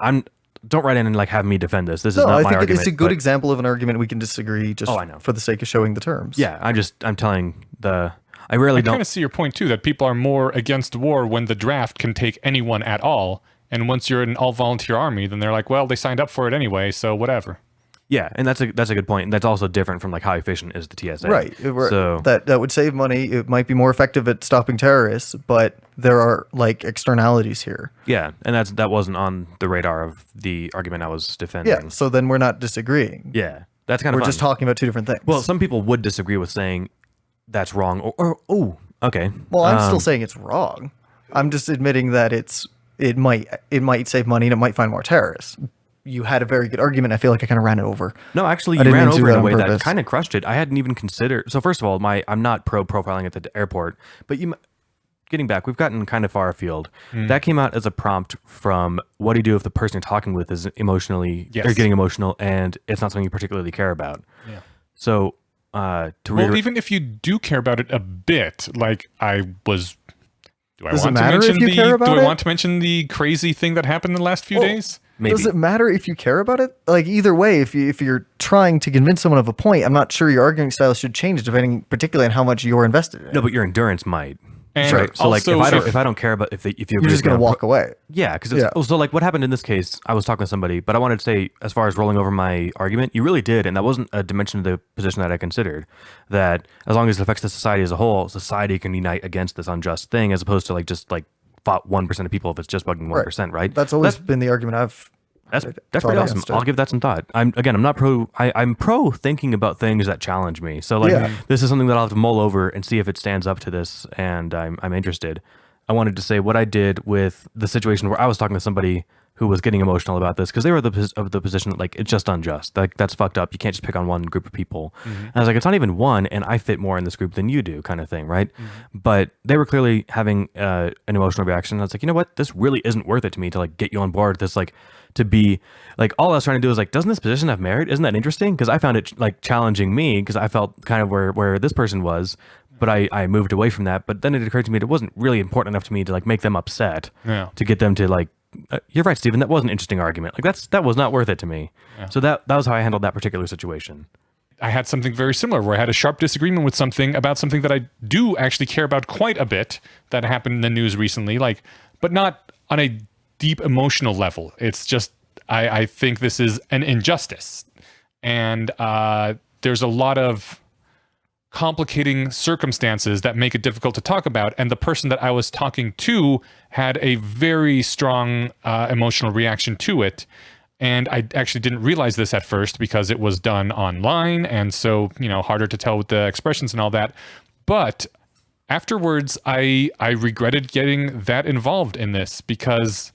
don't write in and like have me defend this. This is not I my think argument. it's a good but- example of an argument we can disagree just I know. for the sake of showing the terms. Yeah, I'm telling I rarely I don't. kind of see your point too, that people are more against war when the draft can take anyone at all. And once you're an all volunteer army, then they're like, well, they signed up for it anyway, so whatever. Yeah, and that's a good point. And that's also different from like how efficient is the TSA. Right. So that would save money. It might be more effective at stopping terrorists, but there are like externalities here. yeah, and that wasn't on the radar of the argument I was defending. Yeah. So then we're not disagreeing. Yeah, that's kind of We're fun. just talking about two different things. Well, some people would disagree with saying that's wrong. Okay. Well, I'm still saying it's wrong. I'm just admitting that it might save money and it might find more terrorists. You had a very good argument. I feel like I kind of ran it over. No, actually, I you didn't ran mean to over in a on way that purpose. kind of crushed it. I hadn't even considered. So first of all, I'm not pro profiling at the airport, but getting back, we've gotten kind of far afield. That came out as a prompt from what do you do if the person you're talking with is emotionally or getting emotional and it's not something you particularly care about. Yeah. So Well, even if you do care about it a bit, like Does it matter if you care about do it? I want to mention the crazy thing that happened in the last few days? Maybe. Does it matter if you care about it? Like either way, if you're trying to convince someone of a point, I'm not sure your arguing style should change depending particularly on how much you're invested in it. No, but your endurance might. And Right. So like also, if I don't care about if you agree You're with just me going to on walk away. Yeah, because Yeah. so like what happened in this case, I was talking to somebody, but I wanted to say, as far as rolling over my argument, you really did, and that wasn't a dimension of the position that I considered. That as long as it affects the society as a whole, society can unite against this unjust thing, as opposed to like just like fought 1% of people if it's just bugging 1%, right? That's always been the argument I've. That's thought pretty awesome. against it. I'll give that some thought. I'm not pro. I'm pro thinking about things that challenge me. So like Yeah. this is something that I'll have to mull over and see if it stands up to this, and I'm interested. I wanted to say what I did with the situation where I was talking to somebody who was getting emotional about this because they were of the position that like it's just unjust. Like that's fucked up. You can't just pick on one group of people. And I was like, it's not even one, and I fit more in this group than you do, kind of thing, right? But they were clearly having an emotional reaction. I was like, you know what? This really isn't worth it to me to like get you on board. This like to be like all I was trying to do is like, doesn't this position have merit? Isn't that interesting? Because I found it like challenging me because I felt kind of where this person was. But I moved away from that. But then it occurred to me that it wasn't really important enough to me to like make them upset. Yeah. To get them to like, you're right, Stephen. That was an interesting argument. Like that was not worth it to me. So that was how I handled that particular situation. I had something very similar where I had a sharp disagreement with something about something that I do actually care about quite a bit that happened in the news recently, like, but not on a deep emotional level. It's just I think this is an injustice, and there's a lot of complicating circumstances that make it difficult to talk about, and the person that I was talking to had a very strong emotional reaction to it, and I actually didn't realize this at first because it was done online, and so harder to tell with the expressions and all that. But afterwards I regretted getting that involved in this because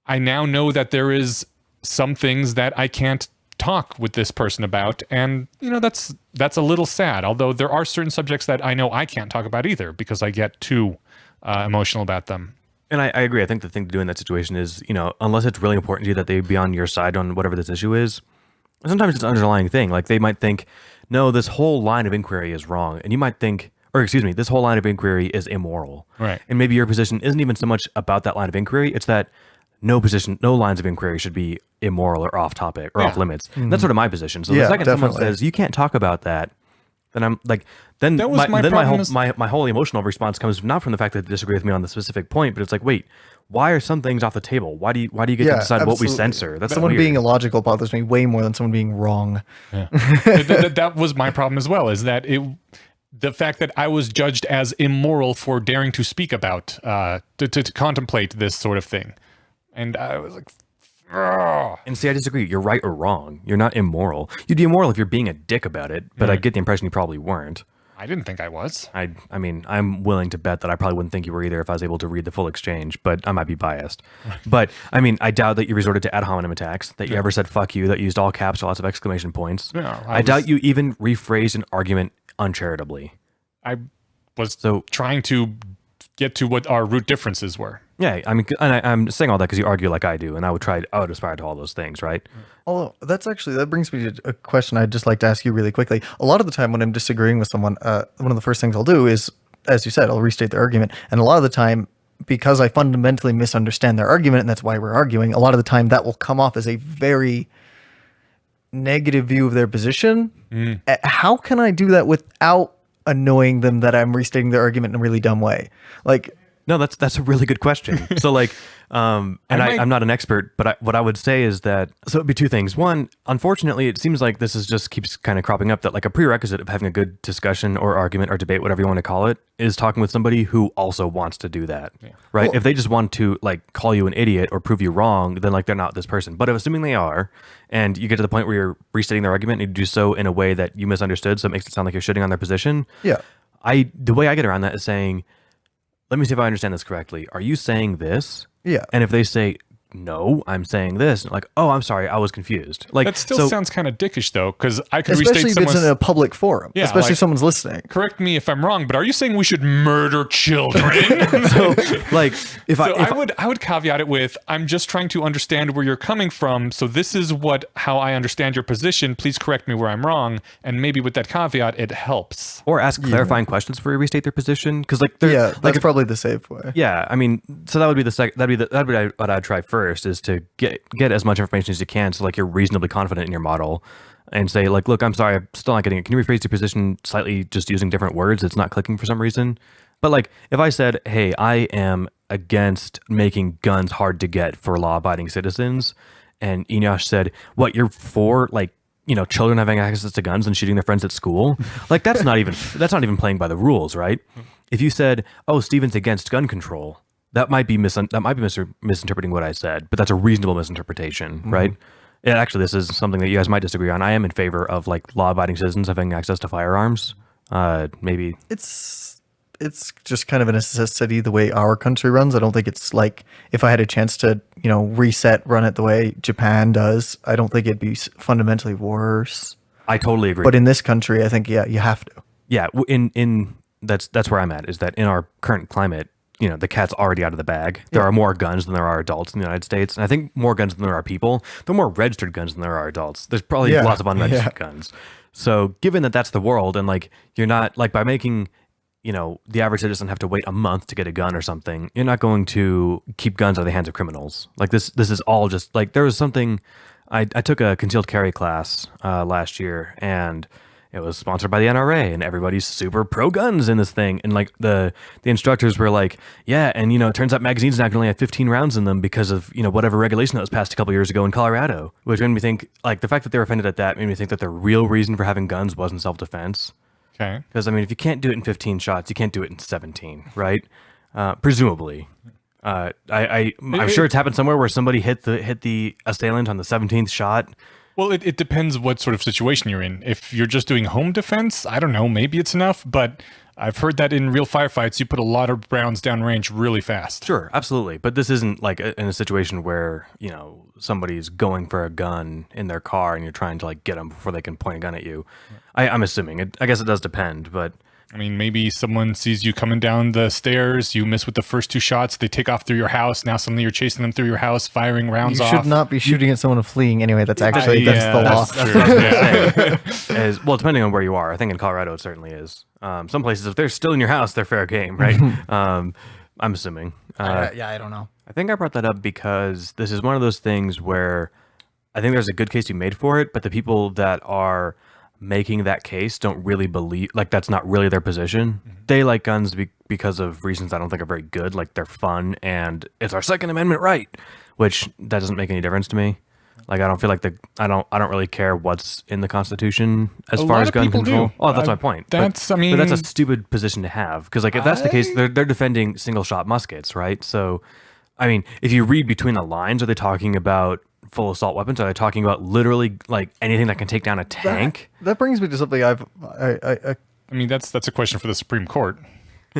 I now know that there is some things that I can't talk with this person about, and that's a little sad, although there are certain subjects that I know I can't talk about either because I get too emotional about them. And I agree. I think the thing to do in that situation is, unless it's really important to you that they be on your side on whatever this issue is, sometimes it's an underlying thing. Like they might think, no, this whole line of inquiry is wrong. And you might think, or excuse me, this whole line of inquiry is immoral. Right. And maybe your position isn't even so much about that line of inquiry. It's that no lines of inquiry should be immoral or off topic or off limits. That's sort of my position. So the second someone definitely. says you can't talk about that, then I'm like, then That was my problem my whole emotional response comes not from the fact that they disagree with me on the specific point, but it's like, wait, why are some things off the table? Why do you get to decide what we absolutely. censor? That's someone weird. being illogical bothers me way more than someone being wrong. That was my problem as well, is that the fact that I was judged as immoral for daring to speak about, to contemplate this sort of thing. And I was like, ugh. And see, I disagree. You're right or wrong. You're not immoral. You'd be immoral if you're being a dick about it, but I get the impression you probably weren't. I didn't think I was. I mean, I'm willing to bet that I probably wouldn't think you were either if I was able to read the full exchange, but I might be biased. But I mean, I doubt that you resorted to ad hominem attacks, that you ever said fuck you, that you used all caps or lots of exclamation points. No, I doubt you even rephrased an argument uncharitably. I was So trying to get to what our root differences were. yeah, I mean, and I'm saying all that because you argue like I do, and I would aspire to all those things, right? Although that brings me to a question I'd just like to ask you really quickly. A lot of the time when I'm disagreeing with someone, one of the first things I'll do is, as you said, I'll restate their argument. And a lot of the time, because I fundamentally misunderstand their argument, and that's why we're arguing, a lot of the time that will come off as a very negative view of their position. How can I do that without annoying them that I'm restating their argument in a really dumb way? Like, No, that's a really good question. So like, I'm not an expert, but what I would say is that, so it'd be two things. One, unfortunately, it seems like this is just keeps kind of cropping up that like a prerequisite of having a good discussion or argument or debate, whatever you want to call it, is talking with somebody who also wants to do that, right? Well- If they just want to like call you an idiot or prove you wrong, then like they're not this person. But if assuming they are, and you get to the point where you're restating their argument and you do so in a way that you misunderstood, so it makes it sound like you're shitting on their position. yeah. The way I get around that is saying, let me see if I understand this correctly. Are you saying this? Yeah. And if they say, no, I'm saying this, like, oh, I'm sorry, I was confused. Like That still so, sounds kind of dickish, though, because I could Especially restate if it's someone's... in a public forum. Yeah, especially like- if someone's listening. Correct me if I'm wrong, but are you saying we should murder children? so like, if I would caveat it with, I'm just trying to understand where you're coming from. So this is how I understand your position. Please correct me where I'm wrong. And maybe with that caveat, it helps. or ask clarifying questions before you restate their position, because like, they're, Yeah, like that's if- probably the safe way. yeah, I mean, so that would be that'd be what I'd try first. first is to get as much information as you can, so like you're reasonably confident in your model, and say like, look, I'm sorry, I'm still not getting it. Can you rephrase your position slightly, just using different words? It's not clicking for some reason. But like, if I said, hey, I am against making guns hard to get for law-abiding citizens, and Eneasz said, what, you're for like, children having access to guns and shooting their friends at school? Like, that's not even playing by the rules, right? If you said, oh, Steven's against gun control, that might be misinterpreting what I said, but that's a reasonable misinterpretation, right? And actually, this is something that you guys might disagree on. I am in favor of like law-abiding citizens having access to firearms. Maybe it's just kind of a necessity the way our country runs. I don't think it's like, if I had a chance to, run it the way Japan does, I don't think it'd be fundamentally worse. I totally agree. But in this country, I think, you have to. Yeah, that's where I'm at, is that in our current climate, the cat's already out of the bag. There are more guns than there are adults in the United States. And I think more guns than there are people. There are more registered guns than there are adults. There's probably lots of unregistered guns. So given that that's the world, and like, you're not, like, by making the average citizen have to wait a month to get a gun or something, you're not going to keep guns out of the hands of criminals. Like, this is all just, like, there was something, I took a concealed carry class last year, and it was sponsored by the NRA, and everybody's super pro guns in this thing. And like the instructors were like, yeah, and it turns out magazines now can only have 15 rounds in them because of whatever regulation that was passed a couple years ago in Colorado, which made me think, like, the fact that they were offended at that made me think that the real reason for having guns wasn't self-defense. Okay. Because if you can't do it in 15 shots, you can't do it in 17, right? Presumably. I'm sure it's happened somewhere where somebody hit the assailant on the 17th shot. Well, it depends what sort of situation you're in. If you're just doing home defense, I don't know, maybe it's enough, but I've heard that in real firefights, you put a lot of rounds downrange really fast. Sure, absolutely. But this isn't like in a situation where, somebody's going for a gun in their car and you're trying to like get them before they can point a gun at you. I'm assuming. I guess it does depend, but... I mean, maybe someone sees you coming down the stairs, you miss with the first 2 shots, they take off through your house, now suddenly you're chasing them through your house, firing rounds off. You should not be shooting at someone fleeing anyway. That's actually, that's the law. That's what I was gonna say. Well, depending on where you are. I think in Colorado it certainly is. Some places, if they're still in your house, they're fair game, right? I'm assuming. I don't know. I think I brought that up because this is one of those things where I think there's a good case to be made for it, but the people that are making that case don't really believe, like, that's not really their position. They like guns because of reasons I don't think are very good, like they're fun and it's our Second Amendment right, which that doesn't make any difference to me. Like, I don't feel like I don't really care what's in the Constitution as far as gun control. Oh, that's my point. But that's a stupid position to have, because like, if that's the case, they're defending single shot muskets, right? So I mean, if you read between the lines, are they talking about full assault weapons? Are they talking about literally like anything that can take down a tank? That brings me to something I mean, that's a question for the Supreme Court.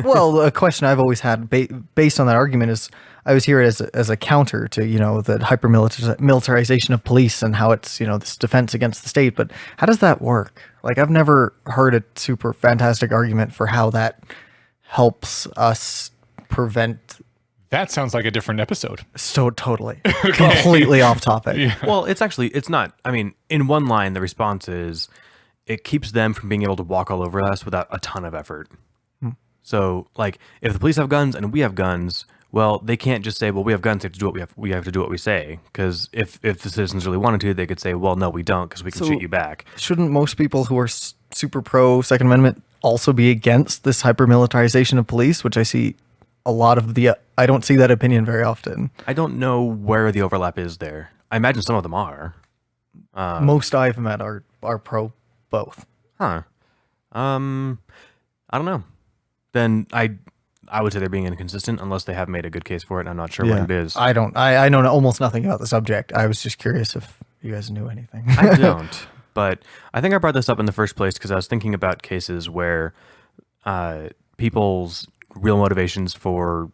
Well, a question I've always had based on that argument is, I was here as a counter to, the hyper-militarization of police and how it's, this defense against the state. But how does that work? Like, I've never heard a super fantastic argument for how that helps us prevent. That sounds like a different episode. So totally. Completely off topic. Yeah. Well, it's not. I mean, in one line, the response is, it keeps them from being able to walk all over us without a ton of effort. So, like, if the police have guns and we have guns, well, they can't just say, well, we have guns, we have to do we have to do what we say. Because if the citizens really wanted to, they could say, well, no, we don't, because we can shoot you back. Shouldn't most people who are super pro Second Amendment also be against this hyper-militarization of police, which I see a lot of I don't see that opinion very often. I don't know where the overlap is there. I imagine some of them are. Most I've met are pro both. Huh. I don't know. Then I would say they're being inconsistent unless they have made a good case for it. I'm not sure what it is. I know almost nothing about the subject. I was just curious if you guys knew anything. I don't. But I think I brought this up in the first place because I was thinking about cases where people's real motivations for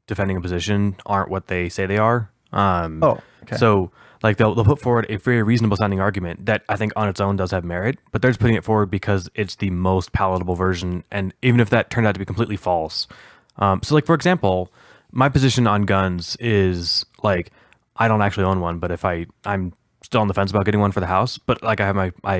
defending a position aren't what they say they are. Okay. So, like, they'll put forward a very reasonable sounding argument that I think on its own does have merit, but they're just putting it forward because it's the most palatable version, and even if that turned out to be completely false. So, like, for example, my position on guns is, like, I don't actually own one, but if I'm still on the fence about getting one for the house, but, like, I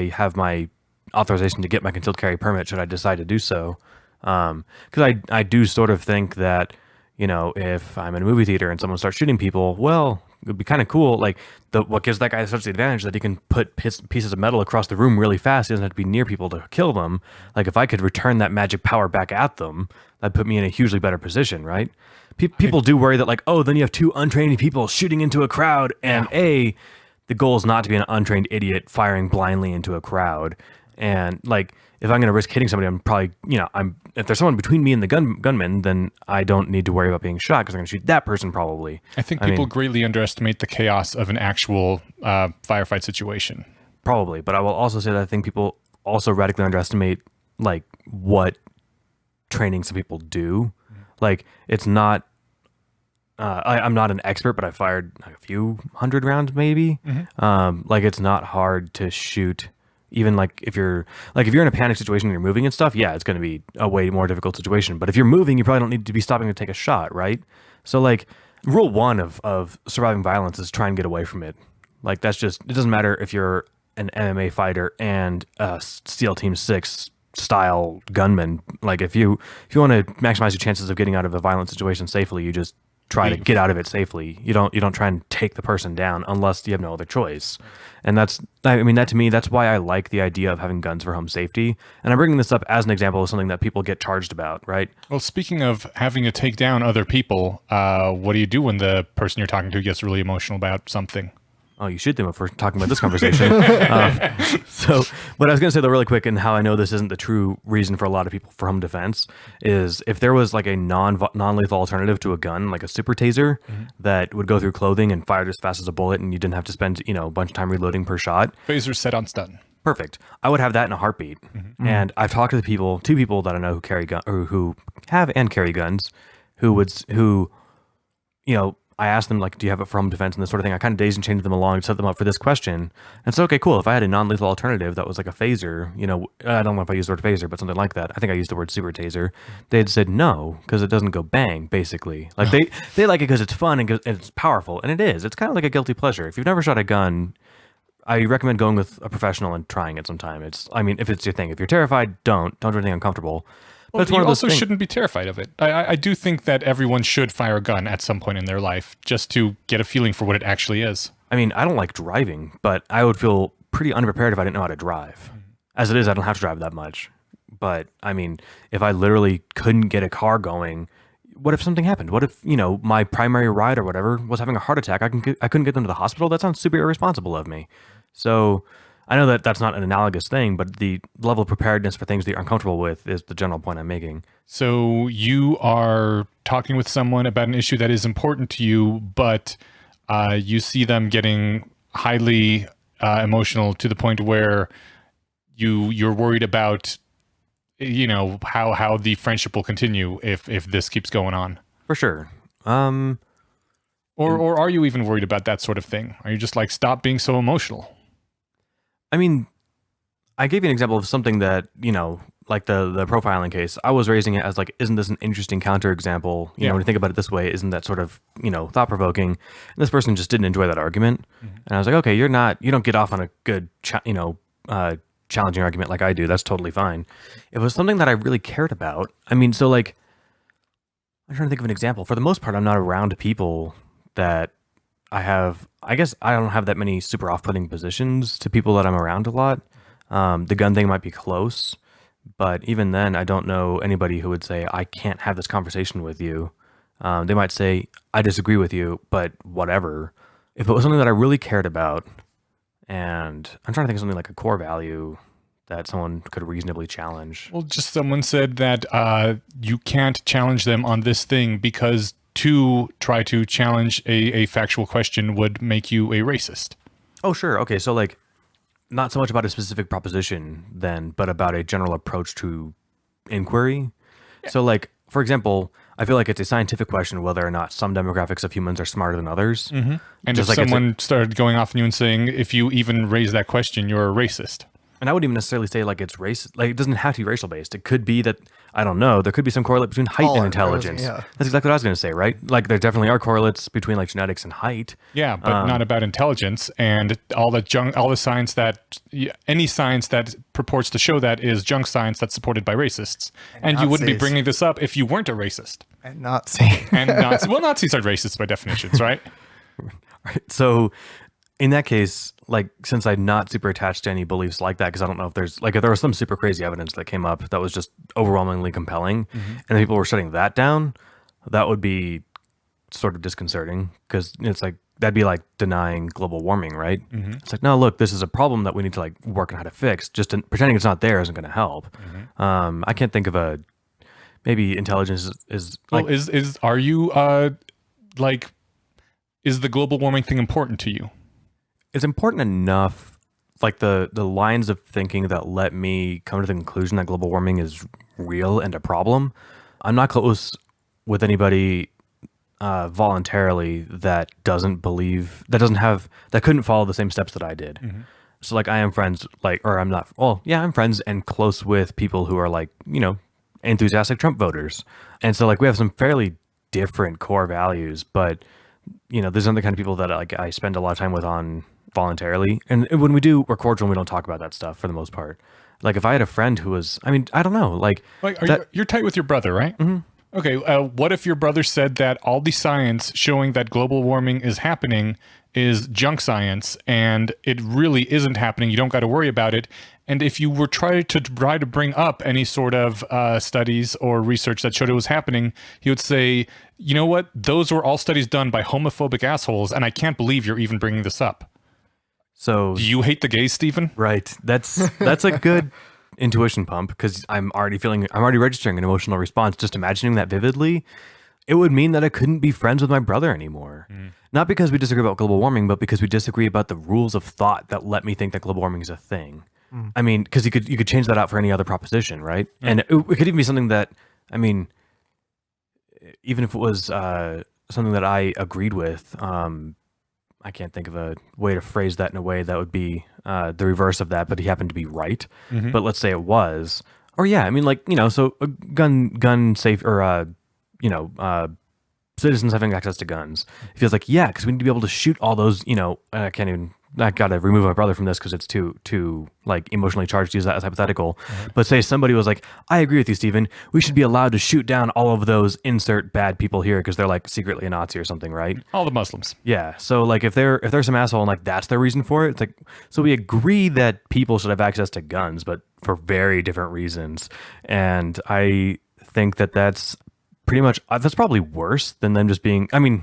have my authorization to get my concealed carry permit should I decide to do so. Because I do sort of think that, if I'm in a movie theater and someone starts shooting people, well, It would be kind of cool. Like what gives that guy such the advantage that he can put pieces of metal across the room really fast. He doesn't have to be near people to kill them. Like if I could return that magic power back at them, that'd put me in a hugely better position, right? People do worry that like, oh, then you have two untrained people shooting into a crowd, and the goal is not to be an untrained idiot firing blindly into a crowd. And like, if I'm going to risk hitting somebody, I'm probably, if there's someone between me and the gunman, then I don't need to worry about being shot because I'm going to shoot that person probably. I think people greatly underestimate the chaos of an actual firefight situation. Probably, but I will also say that I think people also radically underestimate like what training some people do. Like it's not, I'm not an expert, but I fired like a few hundred rounds maybe. Like it's not hard to shoot. Even like if you're in a panic situation and you're moving and stuff, yeah, it's going to be a way more difficult situation. But if you're moving, you probably don't need to be stopping to take a shot, right? So like rule one of surviving violence is try and get away from it. Like that's just, it doesn't matter if you're an MMA fighter and a SEAL Team 6 style gunman. Like if you want to maximize your chances of getting out of a violent situation safely, you just try to get out of it safely. You don't try and take the person down unless you have no other choice. And that to me, that's why I like the idea of having guns for home safety. And I'm bringing this up as an example of something that people get charged about, right? Well, speaking of having to take down other people, what do you do when the person you're talking to gets really emotional about something? Oh, you shoot them if we're talking about this conversation. So what I was going to say though really quick, and how I know this isn't the true reason for a lot of people for home defense, is if there was like a non-lethal alternative to a gun, like a super taser that would go through clothing and fire as fast as a bullet and you didn't have to spend, a bunch of time reloading per shot. Phaser set on stun. Perfect. I would have that in a heartbeat. And I've talked to two people that I know who carry or who have and carry guns, who I asked them, like, do you have it for home defense and this sort of thing? I kind of daisy and changed them along and set them up for this question. And so, okay, cool. If I had a non-lethal alternative that was like a phaser, I don't know if I used the word phaser, but something like that. I think I used the word super taser. They'd said no, because it doesn't go bang, basically. Like they like it because it's fun and it's powerful. And it is. It's kind of like a guilty pleasure. If you've never shot a gun, I recommend going with a professional and trying it sometime. If it's your thing. If you're terrified, don't do anything uncomfortable. Well, you also shouldn't be terrified of it. I do think that everyone should fire a gun at some point in their life just to get a feeling for what it actually is. I mean, I don't like driving, but I would feel pretty unprepared if I didn't know how to drive. As it is, I don't have to drive that much. But, I mean, if I literally couldn't get a car going, what if something happened? What if, my primary ride or whatever was having a heart attack? I couldn't get them to the hospital? That sounds super irresponsible of me. So I know that that's not an analogous thing, but the level of preparedness for things that you're uncomfortable with is the general point I'm making. So you are talking with someone about an issue that is important to you, but you see them getting highly emotional to the point where you're worried about, how the friendship will continue if this keeps going on. For sure. Or are you even worried about that sort of thing? Are you just like, stop being so emotional? I mean, I gave you an example of something that, like the profiling case. I was raising it as like, isn't this an interesting counterexample? When you think about it this way, isn't that sort of, thought-provoking? And this person just didn't enjoy that argument. And I was like, okay, you don't get off on a good, challenging argument like I do. That's totally fine. It was something that I really cared about. I mean, so like, I'm trying to think of an example. For the most part, I'm not around people that I guess I don't have that many super off-putting positions to people that I'm around a lot. The gun thing might be close, but even then, I don't know anybody who would say, I can't have this conversation with you. They might say, I disagree with you, but whatever. If it was something that I really cared about, and I'm trying to think of something like a core value that someone could reasonably challenge. Well, just someone said that you can't challenge them on this thing because to try to challenge a factual question would make you a racist. Oh, sure. Okay, so like, not so much about a specific proposition then, but about a general approach to inquiry. Yeah. So like, for example, I feel like it's a scientific question whether or not some demographics of humans are smarter than others. And just if someone started going off on you and saying, if you even raise that question, you're a racist. And I wouldn't even necessarily say like it's race, like it doesn't have to be racial based. It could be that, I don't know, there could be some correlate between height and intelligence. That's exactly what I was going to say, right? Like there definitely are correlates between like genetics and height. Yeah, but not about intelligence, and all the science any science that purports to show that is junk science that's supported by racists. And you wouldn't be bringing this up if you weren't a racist. And Nazis. Well, Nazis are racists by definitions, right? Right. So in that case, like, since I'm not super attached to any beliefs like that, because I don't know if there's like, if there was some super crazy evidence that came up that was just overwhelmingly compelling, and then people were shutting that down, that would be sort of disconcerting, because it's like that'd be like denying global warming, right? It's like, no, look, this is a problem that we need to like work on how to fix. Pretending it's not there isn't going to help. I can't think of a maybe intelligence is like, Well, are you like, is the global warming thing important to you? it's important enough, like the lines of thinking that let me come to the conclusion that global warming is real and a problem. I'm not close with anybody voluntarily that doesn't believe, that couldn't follow the same steps that I did. So like I am friends, like, or I'm not, well, yeah, I'm friends and close with people who are like, you know, enthusiastic Trump voters. And so like we have some fairly different core values, but you know, there's other kind of people that like I spend a lot of time with on voluntarily. And when we do, we're cordial and we don't talk about that stuff for the most part. Like if I had a friend who was, I mean, I don't know, like you're tight with your brother, right? Okay. What if your brother said that all the science showing that global warming is happening is junk science and it really isn't happening? You don't got to worry about it. And if you were trying to bring up any sort of studies or research that showed it was happening, he would say, you know what? Those were all studies done by homophobic assholes, and I can't believe you're even bringing this up. So do you hate the gays, Stephen? Right. That's a good intuition pump, because I'm already registering an emotional response just imagining that vividly. It would mean that I couldn't be friends with my brother anymore. Not because we disagree about global warming, but because we disagree about the rules of thought that let me think that global warming is a thing. I mean, because you could change that out for any other proposition, right? And it could even be something that, I mean, even if it was something that I agreed with, I can't think of a way to phrase that in a way that would be the reverse of that, but he happened to be right. But let's say it was, or yeah, I mean, like, you know, so a gun safe, or you know, citizens having access to guns. It feels like, yeah, because we need to be able to shoot all those, you know, I gotta remove my brother from this because it's too like emotionally charged to use that as hypothetical. But say somebody was like, I agree with you, Stephen. We should be allowed to shoot down all of those insert bad people here because they're like secretly a Nazi or something, right? All the Muslims. Yeah. So like if there's some asshole and like that's their reason for it, it's like, so we agree that people should have access to guns, but for very different reasons. And I think that that's pretty much, that's probably worse than them just being, I mean,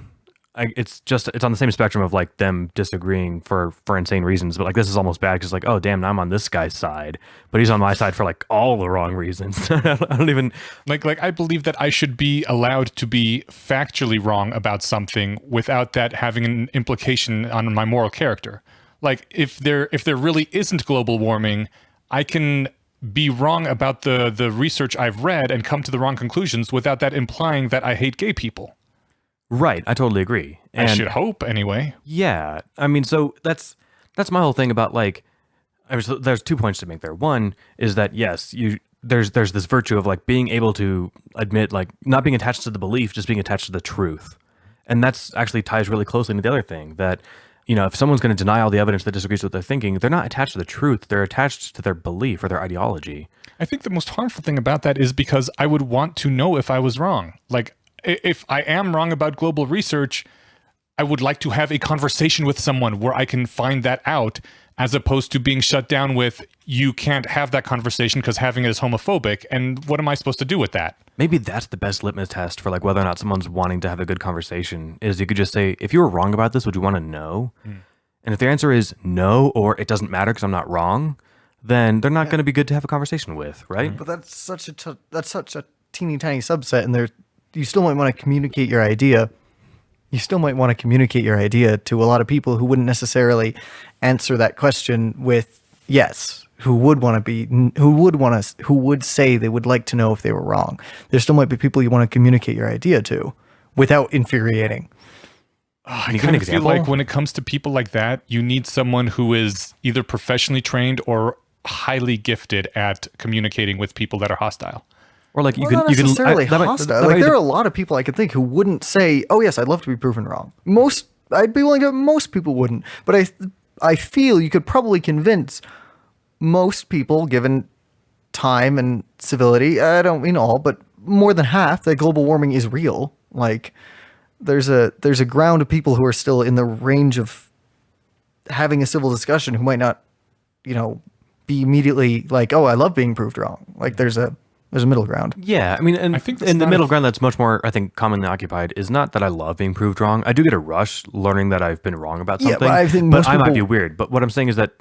it's on the same spectrum of like them disagreeing for insane reasons, but like this is almost bad because like, oh damn, now I'm on this guy's side, but he's on my side for like all the wrong reasons. I don't even like I believe that I should be allowed to be factually wrong about something without that having an implication on my moral character. Like if there really isn't global warming, I can be wrong about the research I've read and come to the wrong conclusions without that implying that I hate gay people. Right, I totally agree. And I should hope, anyway. Yeah, I mean, so that's my whole thing about like, there's 2 points to make there. One is that yes, there's this virtue of like being able to admit like not being attached to the belief, just being attached to the truth, and that's actually ties really closely into the other thing that, you know, if someone's going to deny all the evidence that disagrees with their thinking, they're not attached to the truth; they're attached to their belief or their ideology. I think the most harmful thing about that is because I would want to know if I was wrong, like. If I am wrong about global research, I would like to have a conversation with someone where I can find that out, as opposed to being shut down with, you can't have that conversation because having it is homophobic. And what am I supposed to do with that? Maybe that's the best litmus test for like whether or not someone's wanting to have a good conversation, is you could just say, if you were wrong about this, would you want to know? And if the answer is no, or it doesn't matter because I'm not wrong, then they're not going to be good to have a conversation with, right? But that's such a teeny tiny subset, and you still might want to communicate your idea. You still might want to communicate your idea to a lot of people who wouldn't necessarily answer that question with yes, who would say they would like to know if they were wrong. There still might be people you want to communicate your idea to without infuriating. I kind of feel like when it comes to people like that, you need someone who is either professionally trained or highly gifted at communicating with people that are hostile. Or like Not necessarily hostile. Like there are a lot of people I could think who wouldn't say, "Oh yes, I'd love to be proven wrong." I'd be willing to. Most people wouldn't, but I feel you could probably convince most people, given time and civility. I don't mean all, but more than half, that global warming is real. Like there's a ground of people who are still in the range of having a civil discussion who might not, be immediately like, oh, I love being proved wrong. Like there's a middle ground. Yeah, I mean, and I think that's in the not middle a- ground that's much more, I think, commonly occupied is not that I love being proved wrong. I do get a rush learning that I've been wrong about Yeah, something. but I think but most I might be people- weird. But what I'm saying is that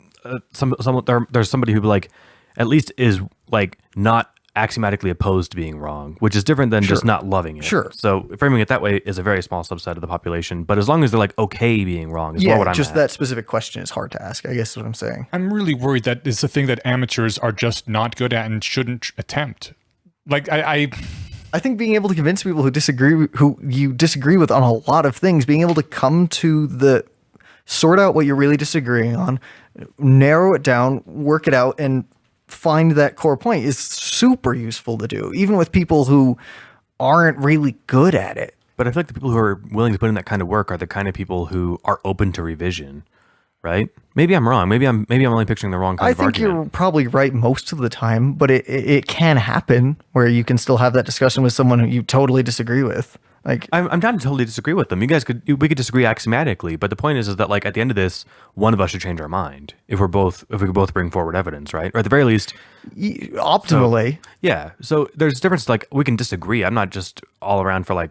there's somebody who like at least is like not axiomatically opposed to being wrong, which is different than just Sure. not loving it. Sure. So framing it that way is a very small subset of the population. But as long as they're like okay being wrong is more what I'm just at. that specific question is hard to ask, I guess is what I'm saying. I'm really worried that it's a thing that amateurs are just not good at and shouldn't attempt. Like I think being able to convince people who you disagree with on a lot of things, being able to come to sort out what you're really disagreeing on, narrow it down, work it out, and find that core point is super useful to do, even with people who aren't really good at it. But I feel like the people who are willing to put in that kind of work are the kind of people who are open to revision, right? Maybe I'm wrong. Maybe I'm only picturing the wrong kind I of think argument. you're probably right most of the time, but it can happen where you can still have that discussion with someone who you totally disagree with. Like, I'm down to totally disagree with them. We could disagree axiomatically, but the point is that like at the end of this, one of us should change our mind if we could both bring forward evidence, right? Or at the very least, optimally, yeah. So there's difference. Like we can disagree. I'm not just all around for like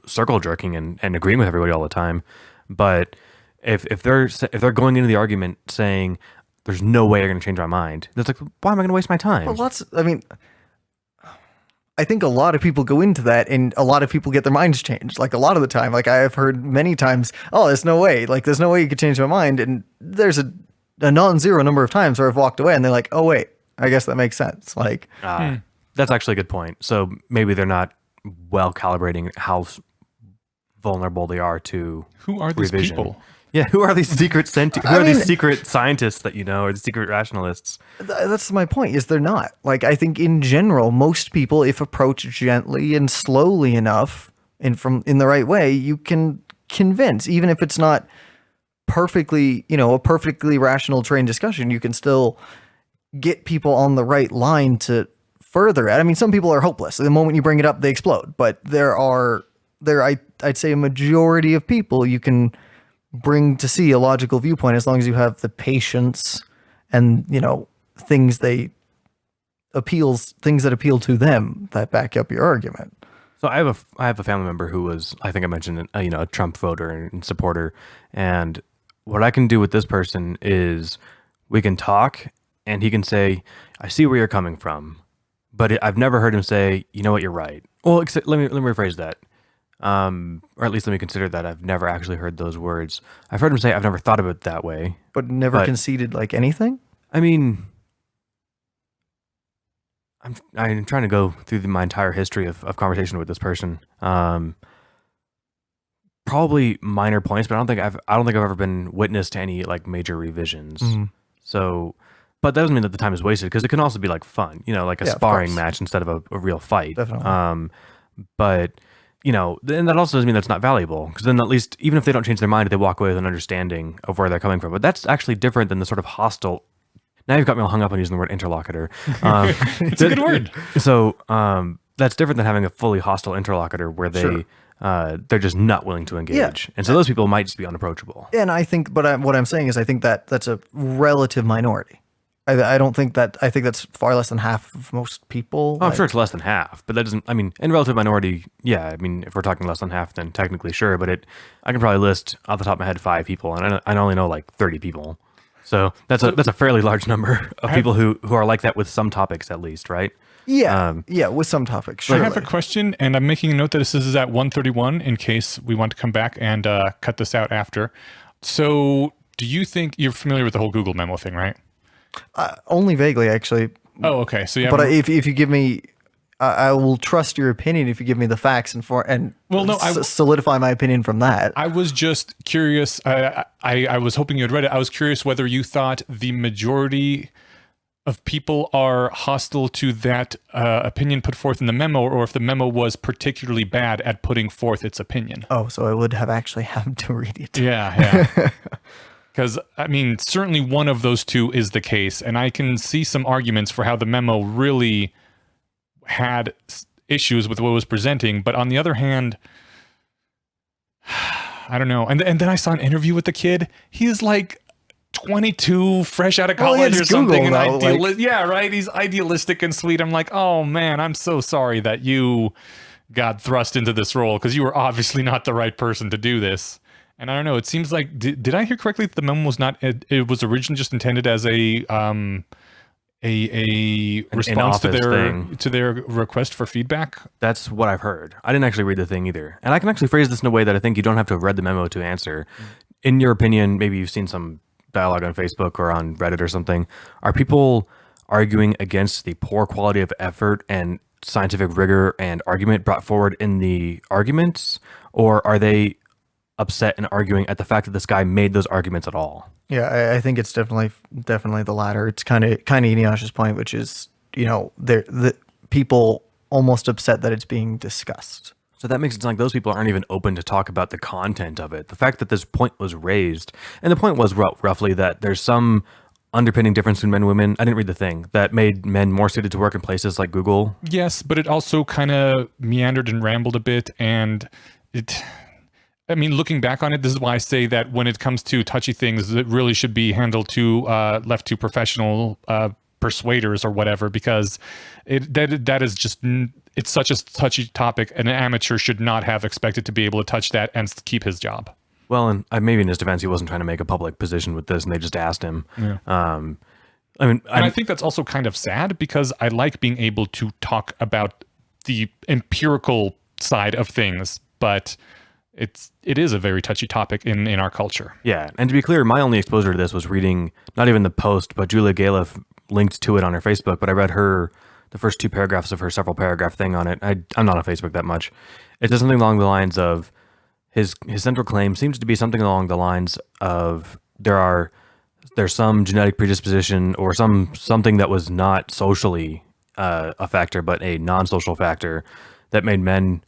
circle jerking and agreeing with everybody all the time. But if they're going into the argument saying there's no way you're going to change my mind, that's like why am I going to waste my time? well, I think a lot of people go into that and a lot of people get their minds changed. Like a lot of the time, like I have heard many times, oh, there's no way. Like there's no way you could change my mind. And there's a non-zero number of times where I've walked away and they're like, oh, wait, I guess that makes sense. Like, That's actually a good point. So maybe they're not well calibrating how vulnerable they are to who are these revision. people? Yeah, who are these secret these secret scientists that or the secret rationalists? that's my point is they're not. Like, I think in general, most people, if approached gently and slowly enough and in the right way, you can convince, even if it's not perfectly, a perfectly rational trained discussion, you can still get people on the right line to further it. I mean, some people are hopeless. The moment you bring it up, they explode. But I'd say a majority of people you can bring to see a logical viewpoint as long as you have the patience and things that appeal to them that back up your argument. So I have a family member who was, I think I mentioned, a Trump voter and supporter, and what I can do with this person is we can talk and he can say, I see where you're coming from, but I've never heard him say, you know what, you're right. Well, let me rephrase that. Or at least let me consider that I've never actually heard those words. I've heard him say, I've never thought of it that way. But never conceded like anything? I mean, I'm trying to go through my entire history of conversation with this person. Probably minor points, but I don't think I've ever been witness to any like major revisions. So, but that doesn't mean that the time is wasted because it can also be like fun, like a sparring match instead of a real fight. Definitely. But and that also doesn't mean that's not valuable because then at least even if they don't change their mind, they walk away with an understanding of where they're coming from. But that's actually different than the sort of hostile. Now you've got me all hung up on using the word interlocutor. It's a good word. So that's different than having a fully hostile interlocutor where they're just not willing to engage. Yeah. And so those people might just be unapproachable. And I think, but what I'm saying is I think that's a relative minority. I don't think that, I think that's far less than half of most people. Oh, I'm sure it's less than half, but that doesn't, I mean, in relative minority, yeah, I mean, if we're talking less than half, then technically sure, but I can probably list off the top of my head 5 people, and I only know like 30 people. So that's a fairly large number of people who are like that with some topics at least, right? Yeah, with some topics. I have a question, and I'm making a note that this is at 1:31 in case we want to come back and cut this out after. So do you think you're familiar with the whole Google memo thing, right? Only vaguely, actually. Oh, okay. So yeah, But if you give me, I will trust your opinion if you give me the facts and solidify my opinion from that. I was just curious. I was hoping you had read it. I was curious whether you thought the majority of people are hostile to that opinion put forth in the memo, or if the memo was particularly bad at putting forth its opinion. Oh, so I would have actually had to read it. Yeah. Because, I mean, certainly one of those two is the case, and I can see some arguments for how the memo really had issues with what it was presenting, but on the other hand, I don't know. And then I saw an interview with the kid. He's like 22, fresh out of college or something. Google, And though, yeah, right. He's idealistic and sweet. I'm like, oh man, I'm so sorry that you got thrust into this role because you were obviously not the right person to do this. And I don't know. It seems like did I hear correctly that the memo was not? It was originally just intended as a response to their request for feedback. That's what I've heard. I didn't actually read the thing either. And I can actually phrase this in a way that I think you don't have to have read the memo to answer. In your opinion, maybe you've seen some dialogue on Facebook or on Reddit or something. Are people arguing against the poor quality of effort and scientific rigor and argument brought forward in the arguments? Or are they upset and arguing at the fact that this guy made those arguments at all? Yeah, I think it's definitely the latter. It's kind of Eneash's point, which is, the people almost upset that it's being discussed. So that makes it sound like those people aren't even open to talk about the content of it. The fact that this point was raised, and the point was roughly that there's some underpinning difference between men and women. I didn't read the thing that made men more suited to work in places like Google. Yes, but it also kind of meandered and rambled a bit, and looking back on it, this is why I say that when it comes to touchy things, it really should be handled left to professional persuaders or whatever, because that is just, it's such a touchy topic. An amateur should not have expected to be able to touch that and keep his job. Well, and maybe in his defense, he wasn't trying to make a public position with this, and they just asked him. Yeah. I think that's also kind of sad because I like being able to talk about the empirical side of things, but it is a very touchy topic in our culture. Yeah, and to be clear, my only exposure to this was reading not even the post, but Julia Galef linked to it on her Facebook. But I read the first 2 paragraphs of her several paragraph thing on it. I'm not on Facebook that much. It says something along the lines of his central claim seems to be something along the lines of there's some genetic predisposition or something that was not socially a factor, but a non-social factor that made men,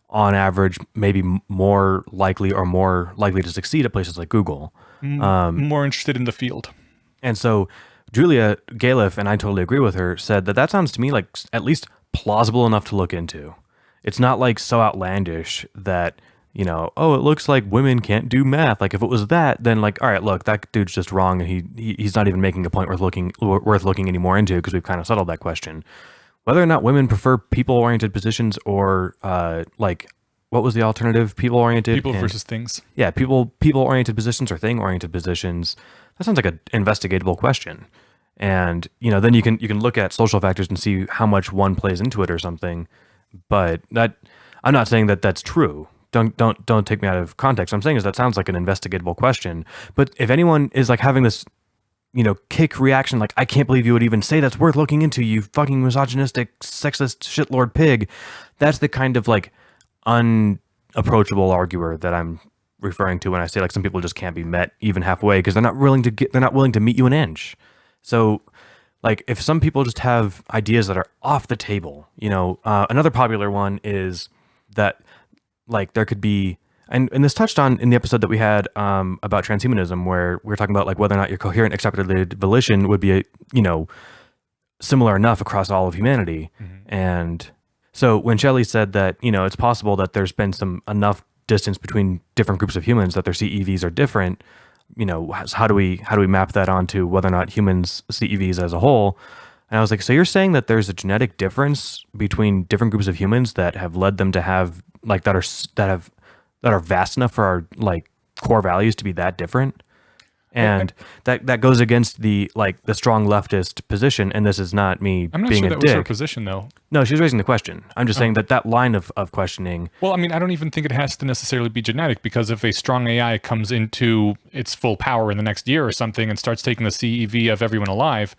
on average, maybe more likely to succeed at places like Google. More interested in the field. And so Julia Galef, and I totally agree with her, said that sounds to me like at least plausible enough to look into. It's not like so outlandish that, oh, it looks like women can't do math. Like if it was that, then like, all right, look, that dude's just wrong, and he's not even making a point worth looking any more into, because we've kind of settled that question. Whether or not women prefer people-oriented positions or what was the alternative? People-oriented? People versus things. Yeah, people-oriented positions or thing-oriented positions. That sounds like an investigatable question. And, then you can look at social factors and see how much one plays into it or something. But I'm not saying that that's true. Don't take me out of context. What I'm saying is that sounds like an investigatable question. But if anyone is like having this kick reaction, like, I can't believe you would even say that's worth looking into, you fucking misogynistic, sexist shitlord pig. That's the kind of like unapproachable arguer that I'm referring to when I say like some people just can't be met even halfway because they're not willing to meet you an inch. So like if some people just have ideas that are off the table, another popular one is that like there could be, and this touched on in the episode that we had about transhumanism, where we were talking about like whether or not your coherent accepted volition would be similar enough across all of humanity. Mm-hmm. And so when Shelley said that it's possible that there's been enough distance between different groups of humans that their CEVs are different, how do we map that onto whether or not humans CEVs as a whole? And I was like, so you're saying that there's a genetic difference between different groups of humans that have led them to have like that are vast enough for our like core values to be that different? And that goes against the strong leftist position. And this is not me I'm not being sure a that dick. was her position though. No, she's raising the question. I'm just saying that line of questioning. Well, I don't even think it has to necessarily be genetic, because if a strong AI comes into its full power in the next year or something and starts taking the CEV of everyone alive,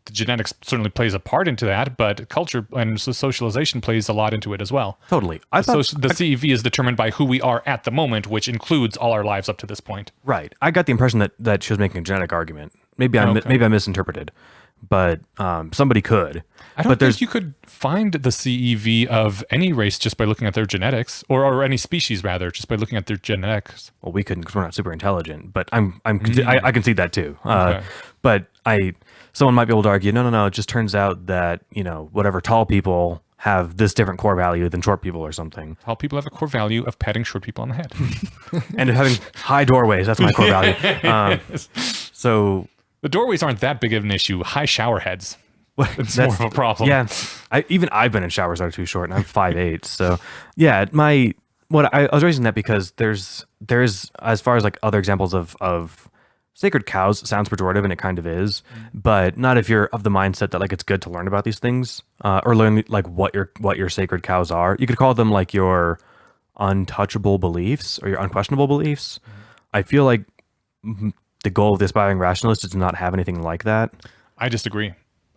the genetics certainly plays a part into that, but culture and socialization plays a lot into it as well. Totally. The CEV is determined by who we are at the moment, which includes all our lives up to this point. Right. I got the impression that she was making a genetic argument. Maybe I misinterpreted, but somebody could. I don't think you could find the CEV of any race just by looking at their genetics, or any species rather, just by looking at their genetics. Well, we couldn't because we're not super intelligent, but I can see that too. Okay. But someone might be able to argue, no, it just turns out that, whatever tall people have this different core value than short people or something. Tall people have a core value of patting short people on the head. And of having high doorways, that's my core value. So The doorways aren't that big of an issue. High shower heads. It's more of a problem. Yeah, I've been in showers that are too short, and I'm 5'8". So yeah, I was raising that because there's as far as like other examples of sacred cows, sounds pejorative, and it kind of is, but not if you're of the mindset that like it's good to learn about these things or learn like what your sacred cows are. You could call them like your untouchable beliefs or your unquestionable beliefs. I feel like the goal of the aspiring rationalist is to not have anything like that. I disagree.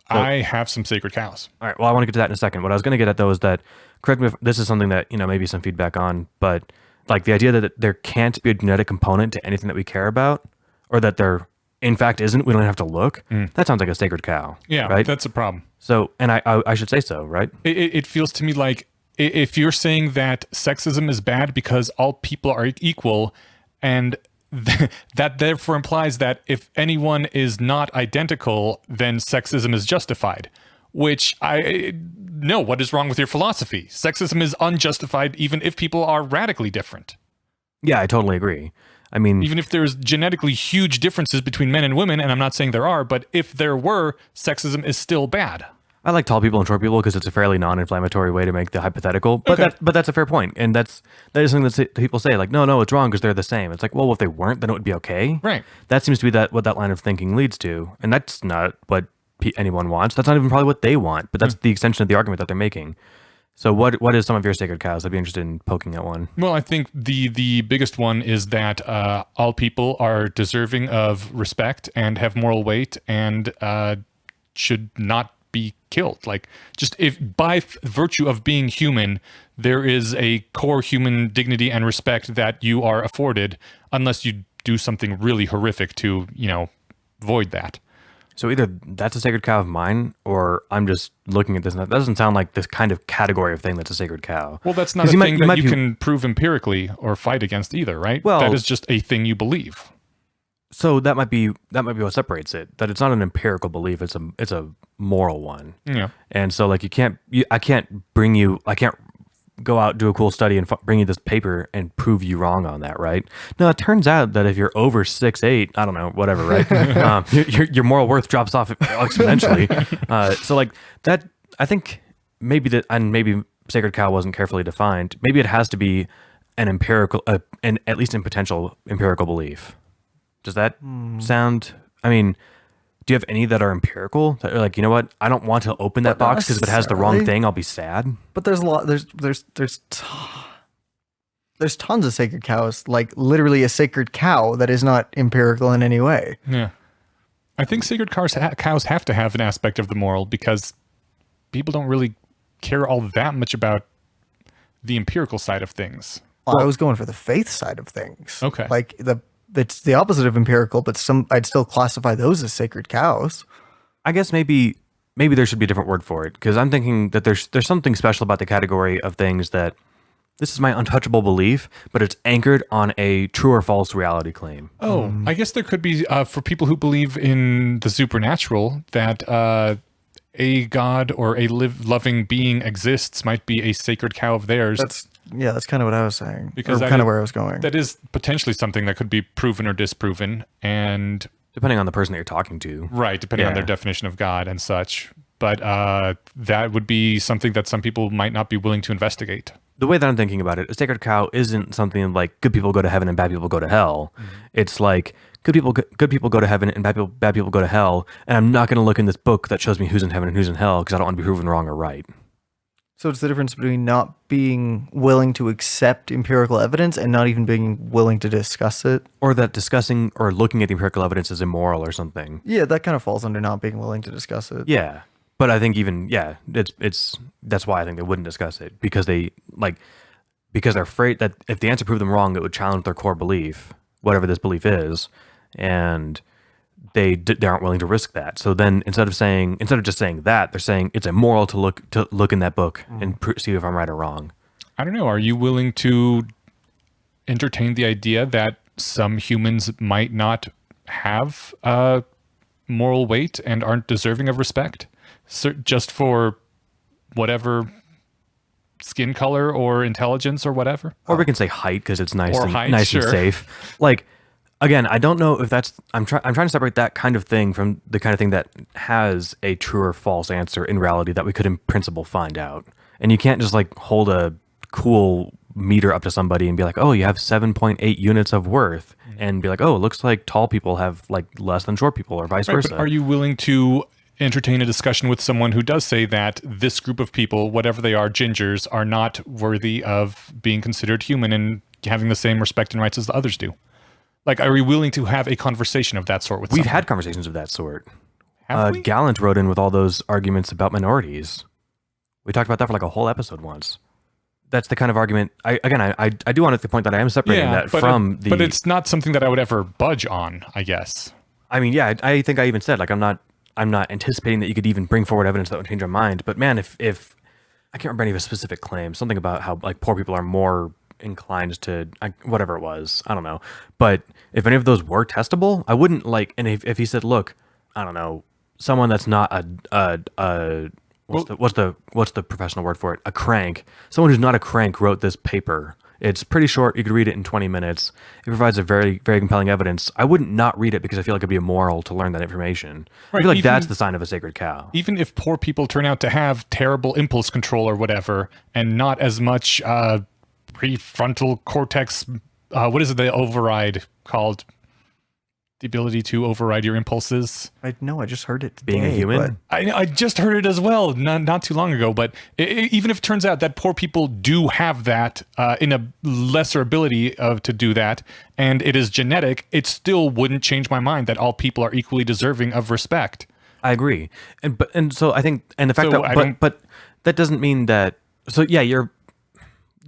I have some sacred cows. All right. Well, I want to get to that in a second. What I was going to get at though is that, correct me if this is something that, maybe some feedback on, but like the idea that there can't be a genetic component to anything that we care about, or that there in fact isn't, we don't have to look. That sounds like a sacred cow. Yeah, right. That's a problem. So, and I should say so, right? It feels to me like if you're saying that sexism is bad because all people are equal, and that therefore implies that if anyone is not identical, then sexism is justified. Which no, what is wrong with your philosophy? Sexism is unjustified even if people are radically different. Yeah, I totally agree. I mean, even if there's genetically huge differences between men and women, and I'm not saying there are, but if there were, sexism is still bad. I like tall people and short people because it's a fairly non-inflammatory way to make the hypothetical. But Okay. but that's a fair point, and that is something that people say like, no, it's wrong because they're the same. It's like, well, if they weren't, then it would be okay. Right. That seems to be what that line of thinking leads to, and that's not what anyone wants. That's not even probably what they want, but that's the extension of the argument that they're making. So what is some of your sacred cows? I'd be interested in poking at one. Well, I think the biggest one is that all people are deserving of respect and have moral weight and should not be killed. Like, just if by virtue of being human, there is a core human dignity and respect that you are afforded, unless you do something really horrific to, void that. So either that's a sacred cow of mine, or I'm just looking at this and that doesn't sound like this kind of category of thing that's a sacred cow. Well, that's not a thing that you can prove empirically or fight against either, right? Well, that is just a thing you believe. So that might be what separates it. That it's not an empirical belief; it's a moral one. Yeah. And so like I can't go out, do a cool study and bring you this paper and prove you wrong on that, right? No, it turns out that if you're over 6'8", I don't know, whatever, right? Your moral worth drops off exponentially. So like that, I think maybe maybe sacred cow wasn't carefully defined. Maybe it has to be an empirical, and at least in potential empirical belief. Does that sound? I mean, do you have any that are empirical that are like, you know what? I don't want to open that box because if it has the wrong thing, I'll be sad. But there's a lot. There's tons of sacred cows. Like literally a sacred cow that is not empirical in any way. Yeah. I think sacred cows have to have an aspect of the moral because people don't really care all that much about the empirical side of things. Well, I was going for the faith side of things. Okay. Like it's the opposite of empirical, but I'd still classify those as sacred cows. I guess maybe there should be a different word for it, because I'm thinking that there's something special about the category of things that this is my untouchable belief, but it's anchored on a true or false reality claim. Oh, I guess there could be for people who believe in the supernatural that a god or a loving being exists might be a sacred cow of theirs. That's kind of what I was saying. Because kind of where I was going. That is potentially something that could be proven or disproven, and depending on the person that you're talking to. Right, depending on their definition of God and such. But that would be something that some people might not be willing to investigate. The way that I'm thinking about it, a sacred cow isn't something like good people go to heaven and bad people go to hell. It's like good people go to heaven and bad people go to hell, and I'm not going to look in this book that shows me who's in heaven and who's in hell because I don't want to be proven wrong or right. So it's the difference between not being willing to accept empirical evidence and not even being willing to discuss it. Or that discussing or looking at the empirical evidence is immoral or something. Yeah, that kind of falls under not being willing to discuss it. Yeah. But I think that's why I think they wouldn't discuss it, because they're afraid that if the answer proved them wrong, it would challenge their core belief, whatever this belief is, and they aren't willing to risk that. So then instead of just saying that, they're saying it's immoral to look in that book and see if I'm right or wrong. I don't know. Are you willing to entertain the idea that some humans might not have moral weight and aren't deserving of respect, just for whatever skin color or intelligence or whatever. Or we can say height because it's nice Or and height, nice sure. and safe. Like, again, I don't know if that's. I'm trying to separate that kind of thing from the kind of thing that has a true or false answer in reality that we could in principle find out. And you can't just like hold a cool meter up to somebody and be like, oh, you have 7.8 units of worth, and be like, oh, it looks like tall people have like less than short people, or vice Right, versa. but are you willing to entertain a discussion with someone who does say that this group of people, whatever they are, gingers, are not worthy of being considered human and having the same respect and rights as the others do? Like, are we willing to have a conversation of that sort with We've someone? had conversations of that sort. Have we? Gallant wrote in with all those arguments about minorities. We talked about that for like a whole episode once. That's the kind of argument. I do want to point that I am separating that from the. But it's not something that I would ever budge on, I guess. I mean, yeah, I think I even said like I'm not anticipating that you could even bring forward evidence that would change our mind. But man, if I can't remember any of a specific claim, something about how like poor people are more inclined to whatever it was, I don't know. But if any of those were testable, I wouldn't like. And if he said, look, I don't know, someone that's not a what's the professional word for it? A crank. Someone who's not a crank wrote this paper. It's pretty short. You could read it in 20 minutes. It provides a very, very compelling evidence. I wouldn't not read it because I feel like it'd be immoral to learn that information. Right, I feel like even- that's the sign of a sacred cow. Even if poor people turn out to have terrible impulse control or whatever, and not as much prefrontal cortex, what is it, the override called? The ability to override your impulses. I know. I just heard it today. Being a human? I just heard it as well, not too long ago. But even if it turns out that poor people do have that in a lesser ability to do that, and it is genetic, it still wouldn't change my mind that all people are equally deserving of respect. I agree. And so I think, and the fact So that, but that doesn't mean that, so yeah, your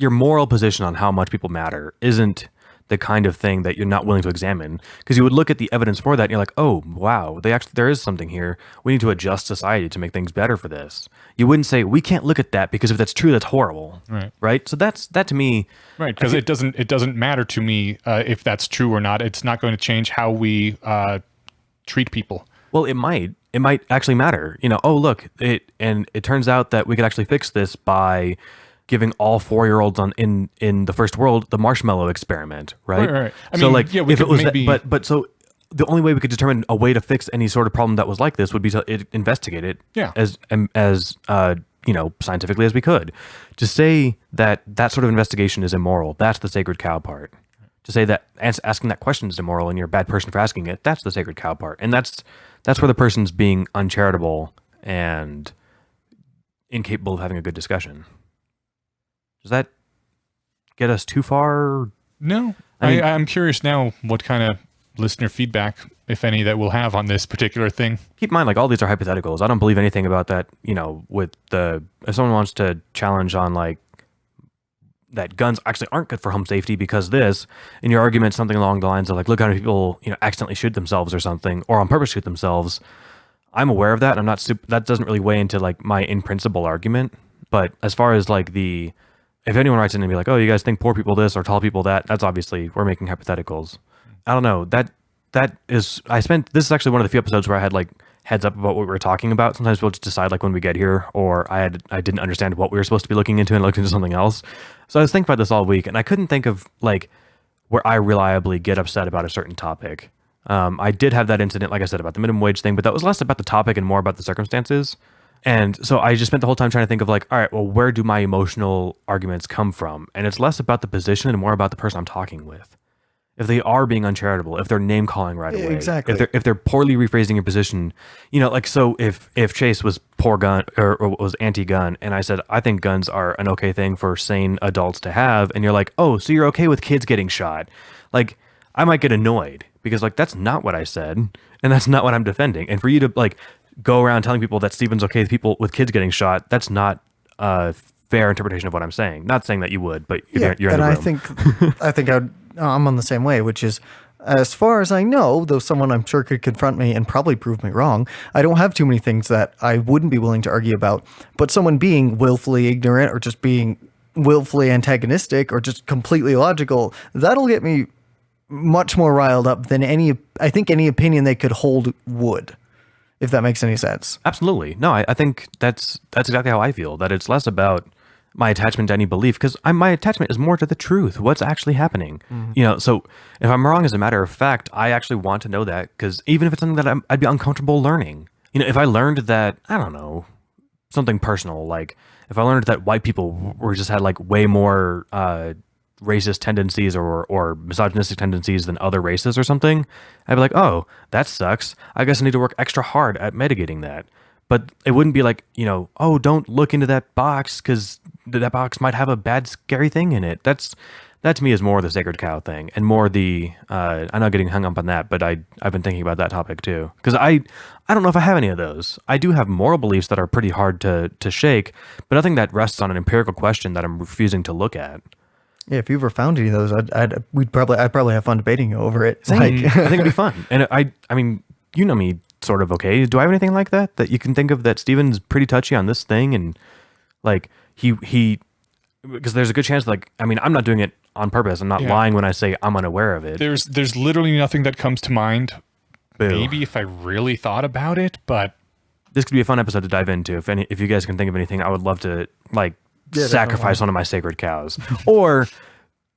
moral position on how much people matter isn't the kind of thing that you're not willing to examine, because you would look at the evidence for that and you're like, oh wow, there is something here. We need to adjust society to make things better for this. You wouldn't say we can't look at that because if that's true, that's horrible. Right. So that to me, right, because it doesn't matter to me if that's true or not. It's not going to change how we treat people. well, it might actually matter. Oh look, it turns out that we could actually fix this by giving all 4-year-olds in the first world the marshmallow experiment, right? Right. I so mean, like, yeah, we if it could was maybe- but so the only way we could determine a way to fix any sort of problem that was like this would be to investigate it, Yeah. as scientifically as we could. To say that sort of investigation is immoral, that's the sacred cow part. To say that asking that question is immoral and you're a bad person for asking it, that's the sacred cow part, and that's where the person's being uncharitable and incapable of having a good discussion. Does that get us too far? No, I mean- I'm curious now what kind of listener feedback, if any, that we'll have on this particular thing. Keep in mind, like, all these are hypotheticals. I don't believe anything about that, with if someone wants to challenge on, like, that guns actually aren't good for home safety because this, in your argument, something along the lines of, like, look how many people, accidentally shoot themselves or something, or on purpose shoot themselves. I'm aware of that. And I'm not that doesn't really weigh into, like, my in-principle argument. But as far as, like, if anyone writes in and be like, oh, you guys think poor people this or tall people that, that's obviously, we're making hypotheticals. I don't know. This is actually one of the few episodes where I had like heads up about what we were talking about. Sometimes we'll just decide like when we get here, or I didn't understand what we were supposed to be looking into and looked into something else. So I was thinking about this all week and I couldn't think of like where I reliably get upset about a certain topic. I did have that incident, like I said, about the minimum wage thing, but that was less about the topic and more about the circumstances. And so I just spent the whole time trying to think of like, all right, well, where do my emotional arguments come from? And it's less about the position and more about the person I'm talking with. If they are being uncharitable, if they're name calling right away, Exactly. if they're poorly rephrasing your position, like, so if Chase was pro-gun or was anti-gun, and I said I think guns are an okay thing for sane adults to have, and you're like, oh, so you're okay with kids getting shot, like, I might get annoyed because like that's not what I said, and that's not what I'm defending, and for you to like go around telling people that Steven's okay with people with kids getting shot, that's not a fair interpretation of what I'm saying. Not saying that you would, but you're in the room. I think I'm on the same way, which is, as far as I know, though someone I'm sure could confront me and probably prove me wrong, I don't have too many things that I wouldn't be willing to argue about. But someone being willfully ignorant or just being willfully antagonistic or just completely illogical, that'll get me much more riled up than any opinion they could hold would, if that makes any sense. Absolutely. No, I think that's exactly how I feel, that it's less about my attachment to any belief, because my attachment is more to the truth, what's actually happening. So if I'm wrong as a matter of fact, I actually want to know that, because even if it's something that I'd be uncomfortable learning. If I learned that, I don't know, something personal, like if I learned that white people were just had like way more racist tendencies or misogynistic tendencies than other races or something, I'd be like, oh, that sucks. I guess I need to work extra hard at mitigating that. But it wouldn't be like, oh, don't look into that box because that box might have a bad, scary thing in it. That to me is more the sacred cow thing, and more the I'm not getting hung up on that, but I've been thinking about that topic too, because I don't know if I have any of those. I do have moral beliefs that are pretty hard to shake, but nothing that rests on an empirical question that I'm refusing to look at. Yeah, if you ever found any of those, I'd probably have fun debating you over it. I think it'd be fun, and I mean, you know me sort of okay. Do I have anything like that you can think of that Steven's pretty touchy on this thing, and like he because there's a good chance, like, I mean, I'm not doing it on purpose. I'm not lying when I say I'm unaware of it. There's literally nothing that comes to mind. Boo. Maybe if I really thought about it, but this could be a fun episode to dive into. If you guys can think of anything, I would love to sacrifice one of my sacred cows, or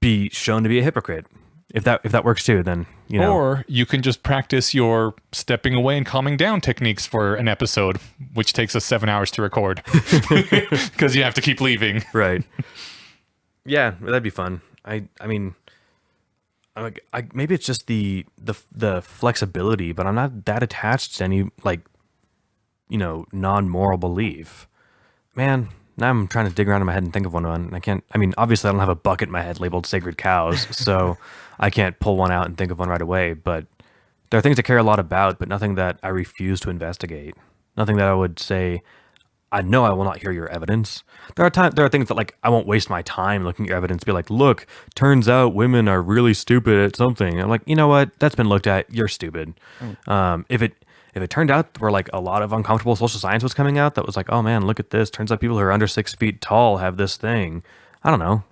be shown to be a hypocrite. If that works too, then Or you can just practice your stepping away and calming down techniques for an episode, which takes us 7 hours to record because you have to keep leaving. Right. Yeah, that'd be fun. I mean, maybe it's just the flexibility, but I'm not that attached to any non-moral belief. Man, now I'm trying to dig around in my head and think of one, and I can't. I mean, obviously, I don't have a bucket in my head labeled sacred cows, so I can't pull one out and think of one right away. But there are things I care a lot about, but nothing that I refuse to investigate. Nothing that I would say, I know I will not hear your evidence. There are things that I won't waste my time looking at your evidence. Be like, look, turns out women are really stupid at something. I'm like, you know what? That's been looked at. You're stupid. If it turned out where a lot of uncomfortable social science was coming out, that was like, oh man, look at this. Turns out people who are under 6 feet tall have this thing. I don't know,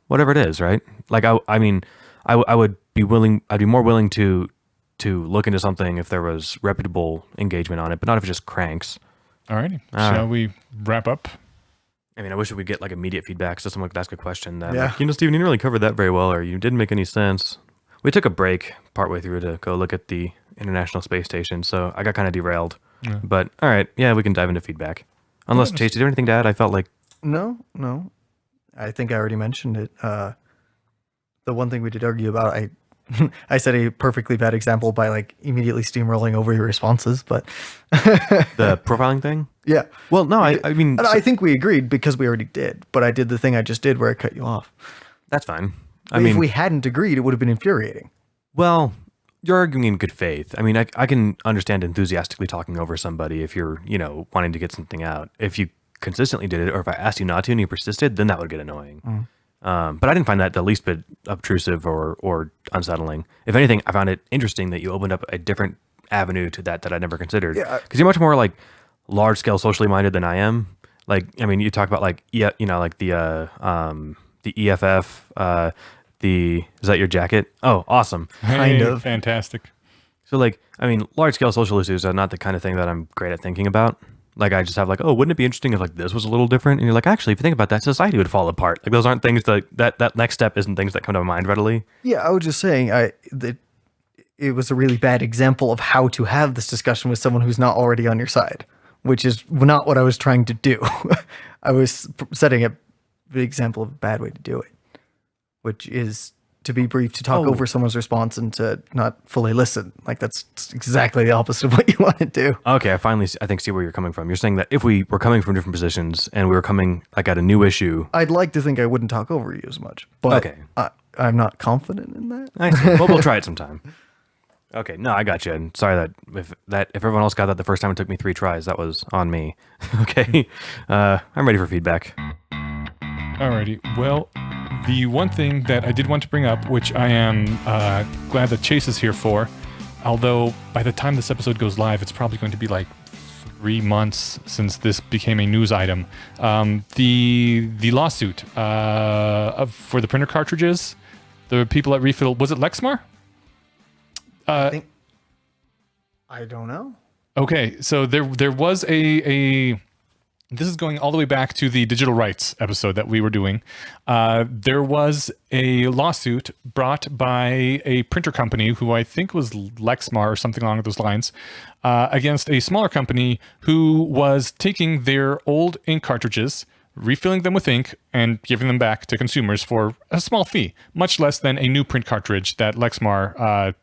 whatever it is, right? I would be willing. I'd be more willing to look into something if there was reputable engagement on it, but not if it just cranks. Alrighty, shall we wrap up? I mean, I wish we could get immediate feedback so someone could ask a question that, Steven, you didn't really cover that very well, or you didn't make any sense. We took a break partway through to go look at the International Space Station, so I got kind of derailed. Yeah. But all right, we can dive into feedback. Unless Chase, did you have anything to add? I felt like no. I think I already mentioned it. The one thing we did argue about, I said a perfectly bad example by immediately steamrolling over your responses, but the profiling thing. Yeah. Well, no, I mean, I think we agreed because we already did, but I did the thing I just did where I cut you off. That's fine. If we hadn't agreed, it would have been infuriating. Well, you're arguing in good faith. I mean, I can understand enthusiastically talking over somebody if you're, wanting to get something out. If you consistently did it, or if I asked you not to and you persisted, then that would get annoying. But I didn't find that the least bit obtrusive or unsettling. If anything, I found it interesting that you opened up a different avenue to that I never considered. Yeah. Because you're much more large scale socially minded than I am. You talk about the EFF, is that your jacket? Oh, awesome. Kind of. Fantastic. So large scale social issues are not the kind of thing that I'm great at thinking about. I just have wouldn't it be interesting if this was a little different? And you're actually, if you think about that, society would fall apart. Those aren't things that next step isn't things that come to my mind readily. Yeah, I was just saying that it was a really bad example of how to have this discussion with someone who's not already on your side, which is not what I was trying to do. I was setting up the example of a bad way to do it, which is to be brief, to talk over someone's response and to not fully listen. That's exactly the opposite of what you want to do. Okay, I think see where you're coming from. You're saying that if we were coming from different positions and we were coming at a new issue, I'd like to think I wouldn't talk over you as much, but okay. I'm not confident in that. I see. Well, we'll try it sometime. Okay, no, I got you. And sorry if everyone else got that the first time, it took me 3 tries. That was on me. Okay, I'm ready for feedback. Alrighty. Well, the one thing that I did want to bring up, which I am glad that Chase is here for, although by the time this episode goes live, it's probably going to be 3 months since this became a news item. The lawsuit for the printer cartridges, the people at Refill, was it Lexmark? I don't know. Okay, so there was a this is going all the way back to the digital rights episode that we were doing. There was a lawsuit brought by a printer company who I think was Lexmark or something along those lines, against a smaller company who was taking their old ink cartridges, refilling them with ink, and giving them back to consumers for a small fee, much less than a new print cartridge that Lexmark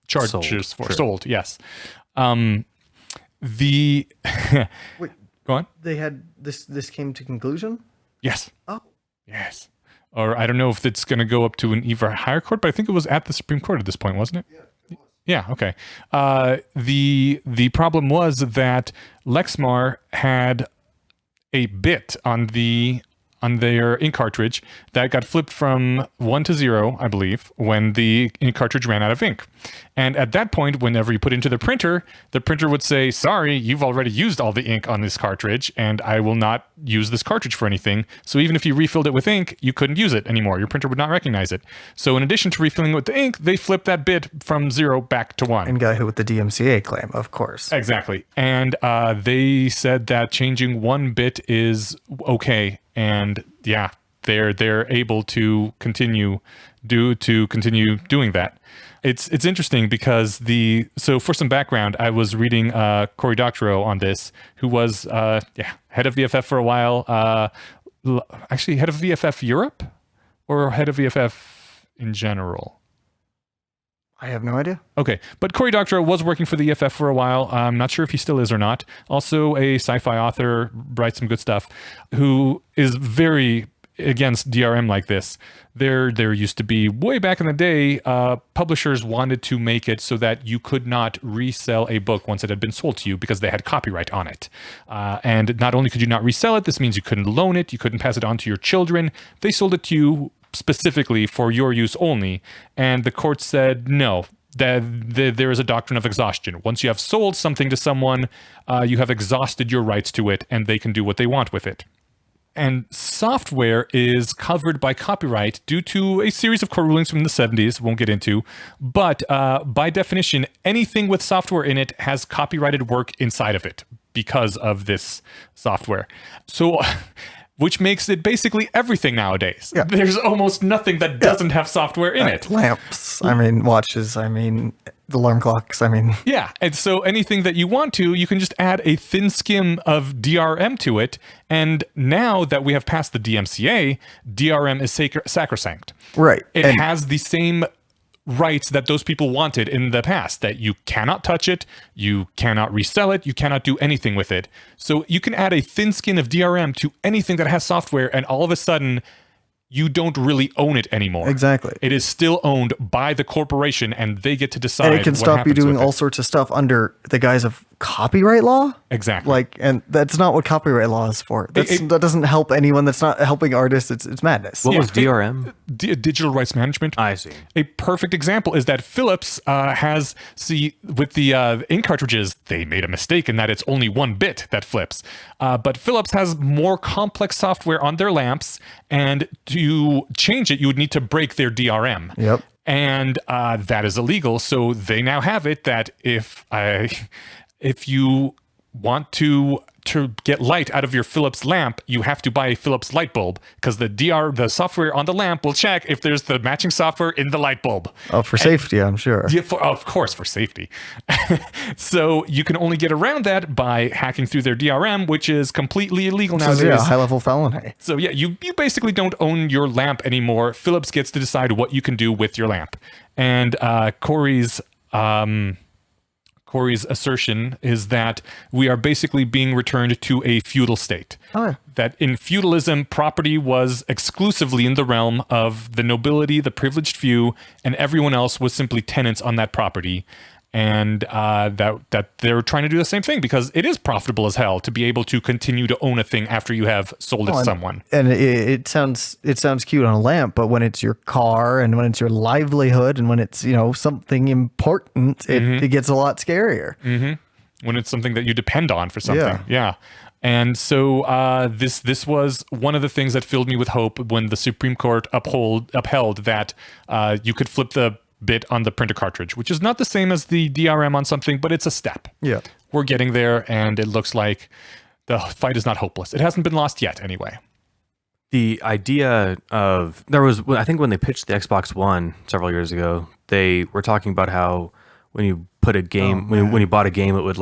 charges for. Sure. Sold, yes. The Wait, go on. they had this came to conclusion? Yes. Oh. Yes. Or I don't know if it's going to go up to an even higher court, but I think it was at the Supreme Court at this point, wasn't it? Yeah. Yeah. Okay. The problem was that Lexmark had a bit on their ink cartridge that got flipped from 1 to 0, I believe, when the ink cartridge ran out of ink. And at that point, whenever you put it into the printer would say, sorry, you've already used all the ink on this cartridge, and I will not use this cartridge for anything. So even if you refilled it with ink, you couldn't use it anymore. Your printer would not recognize it. So in addition to refilling it with the ink, they flipped that bit from 0 back to 1. And got hit with the DMCA claim, of course. Exactly. And they said that changing 1 bit is okay. And yeah, they're able to continue doing that. It's interesting because so for some background, I was reading Cory Doctorow on this, who was head of VFF for a while, actually head of VFF Europe or head of VFF in general. I have no idea. Okay, but Cory Doctorow was working for the EFF for a while. I'm not sure if he still is or not. Also a sci-fi author, writes some good stuff, who is very against DRM like this. There used to be, way back in the day, publishers wanted to make it so that you could not resell a book once it had been sold to you because they had copyright on it. And not only could you not resell it, this means you couldn't loan it, you couldn't pass it on to your children. They sold it to you specifically for your use only, and the court said no, that there is a doctrine of exhaustion. Once you have sold something to someone, you have exhausted your rights to it, and they can do what they want with it. And software is covered by copyright due to a series of court rulings from the 70s, won't get into, but by definition, anything with software in it has copyrighted work inside of it because of this software. So which makes it basically everything nowadays. Yeah. There's almost nothing that doesn't have software in it. Lamps, watches, alarm clocks, Yeah, and so anything that you want to, you can just add a thin skim of DRM to it, and now that we have passed the DMCA, DRM is sacrosanct. Right. It has the same rights that those people wanted in the past, that you cannot touch it, you cannot resell it, you cannot do anything with it. So you can add a thin skin of DRM to anything that has software, and all of a sudden you don't really own it anymore. Exactly. It is still owned by the corporation, and they get to decide. And it can stop you doing all sorts of stuff under the guise of copyright law. Exactly. And that's not what copyright law is for. That doesn't help anyone. That's not helping artists. It's madness. What was DRM? Digital rights management. I see. A perfect example is that Philips with the ink cartridges, they made a mistake in that it's only 1 bit that flips. But Philips has more complex software on their lamps, and to change it, you would need to break their DRM. Yep. And that is illegal. So they now have it that if you want to get light out of your Philips lamp, you have to buy a Philips light bulb, because the software on the lamp will check if there's the matching software in the light bulb. Oh, for safety, I'm sure. Yeah, of course, for safety. So you can only get around that by hacking through their DRM, which is completely illegal nowadays. Yeah, high-level felony. So yeah, you basically don't own your lamp anymore. Philips gets to decide what you can do with your lamp. And Cory's assertion is that we are basically being returned to a feudal state. Oh, yeah. That in feudalism, property was exclusively in the realm of the nobility, the privileged few, and everyone else was simply tenants on that property. And that they're trying to do the same thing, because it is profitable as hell to be able to continue to own a thing after you have sold it to someone. And it sounds cute on a lamp, but when it's your car and when it's your livelihood and when it's something important, it gets a lot scarier. Mm-hmm. When it's something that you depend on for something, yeah. And so this was one of the things that filled me with hope when the Supreme Court upheld that you could flip the bit on the printer cartridge, which is not the same as the DRM on something, but it's a step. Yeah. We're getting there, and it looks like the fight is not hopeless. It hasn't been lost yet, anyway. The idea of I think when they pitched the Xbox One several years ago, they were talking about how when you put a game, when you bought a game, it would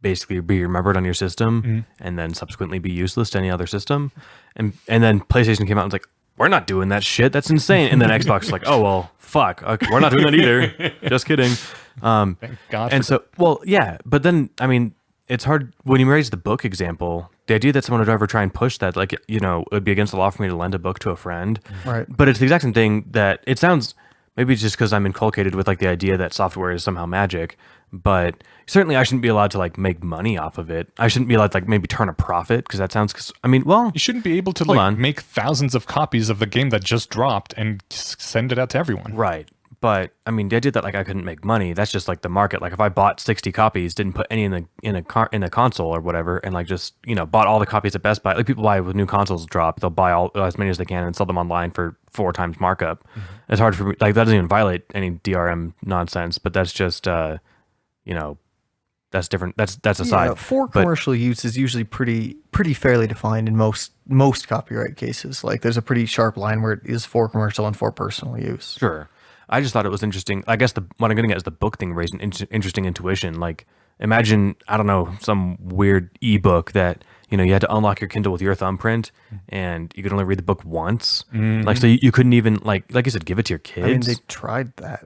basically be remembered on your system and then subsequently be useless to any other system. And then PlayStation came out and was like, we're not doing that shit. That's insane. And then Xbox was like, oh, well, fuck. Okay, we're not doing that either. Just kidding. Thank God. And so, well, yeah. But then, I mean, it's hard when you raise the book example, the idea that someone would ever try and push that, it would be against the law for me to lend a book to a friend. Right. But it's the exact same thing that it sounds, maybe it's just because I'm inculcated with the idea that software is somehow magic, but certainly I shouldn't be allowed to make money off of it. I shouldn't be allowed to maybe turn a profit, because that sounds, you shouldn't be able to make thousands of copies of the game that just dropped and send it out to everyone. Right. But the idea that I couldn't make money, that's just the market. If I bought 60 copies, didn't put any in a console or whatever, and just bought all the copies at Best Buy. People buy with new consoles drop, they'll buy as many as they can and sell them online for 4 times markup. It's hard for me. That doesn't even violate any DRM nonsense, but that's just that's different. That's aside. Yeah, for commercial use is usually pretty fairly defined in most copyright cases. There's a pretty sharp line where it is for commercial and for personal use. Sure. I just thought it was interesting. I guess what I'm getting at is the book thing raised an interesting intuition. Imagine, I don't know, some weird ebook that, you had to unlock your Kindle with your thumbprint and you could only read the book once. So you couldn't even, like you said, give it to your kids. I mean, they tried that.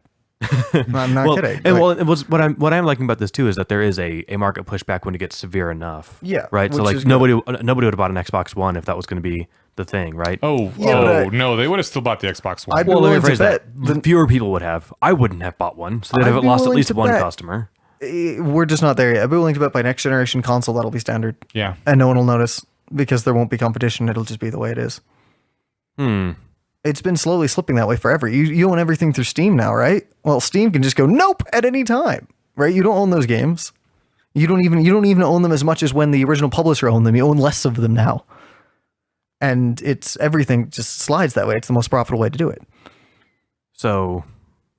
I'm not kidding. And it was what I'm liking about this too is that there is a market pushback when it gets severe enough. Yeah. Right. So nobody would have bought an Xbox One if that was going to be the thing, right? No, they would have still bought the Xbox One. I'd be willing to bet fewer people would have. I wouldn't have bought one, so they'd have lost at least one customer. We're just not there yet. I'd be willing to bet by next generation console that'll be standard. Yeah. And no one will notice because there won't be competition. It'll just be the way it is. It's been slowly slipping that way forever. You own everything through Steam now, right? Well, Steam can just go nope at any time, right? You don't own those games. You don't even own them as much as when the original publisher owned them. You own less of them now. And everything just slides that way. It's the most profitable way to do it. So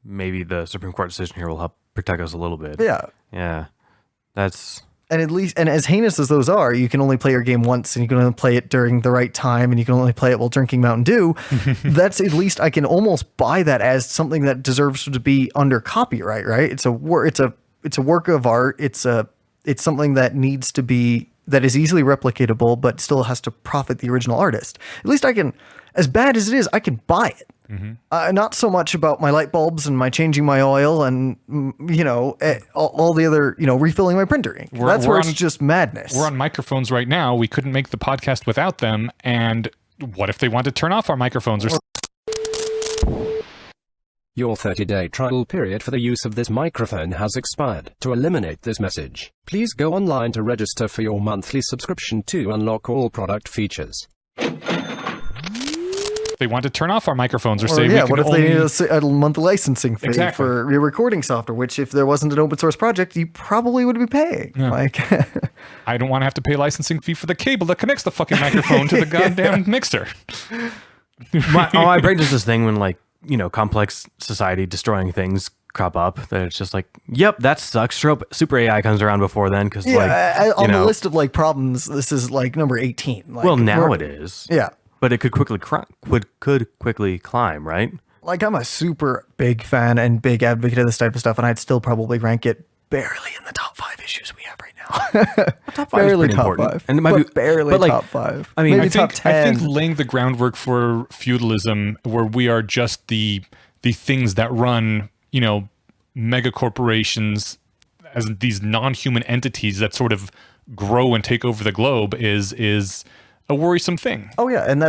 maybe the Supreme Court decision here will help protect us a little bit. Yeah. That's... And as heinous as those are, you can only play your game once and you can only play it during the right time and you can only play it while drinking Mountain Dew. That's at least I can almost buy that as something that deserves to be under copyright, right? It's a work of art. It's something that needs to be, that is easily replicatable, but still has to profit the original artist. At least I can, as bad as it is, I can buy it. Not so much about my light bulbs and my changing my oil and, all the other, refilling my printer ink. That's where it's just madness. We're on microphones right now. We couldn't make the podcast without them. And what if they want to turn off our microphones? Your 30-day trial period for the use of this microphone has expired. To eliminate this message, please go online to register for your monthly subscription to unlock all product features. They want to turn off our microphones or say, what if they need a monthly licensing fee for your recording software, which if there wasn't an open source project, you probably would be paying. Yeah. I don't want to have to pay a licensing fee for the cable that connects the fucking microphone to the goddamn mixer. My brain does this thing when complex society destroying things crop up that it's just yep, that sucks. Super AI comes around before then because on the list of problems, this is number 18. Well, now it is. Yeah. But it could quickly climb, right? I'm a super big fan and big advocate of this type of stuff, and I'd still probably rank it barely in the top 5 issues we have right now. Top 5 barely is top 5. And it might be barely top 5. I mean, maybe top 10. I think laying the groundwork for feudalism, where we are just the things that run, mega corporations as these non-human entities that sort of grow and take over the globe, is a worrisome thing. Oh yeah, and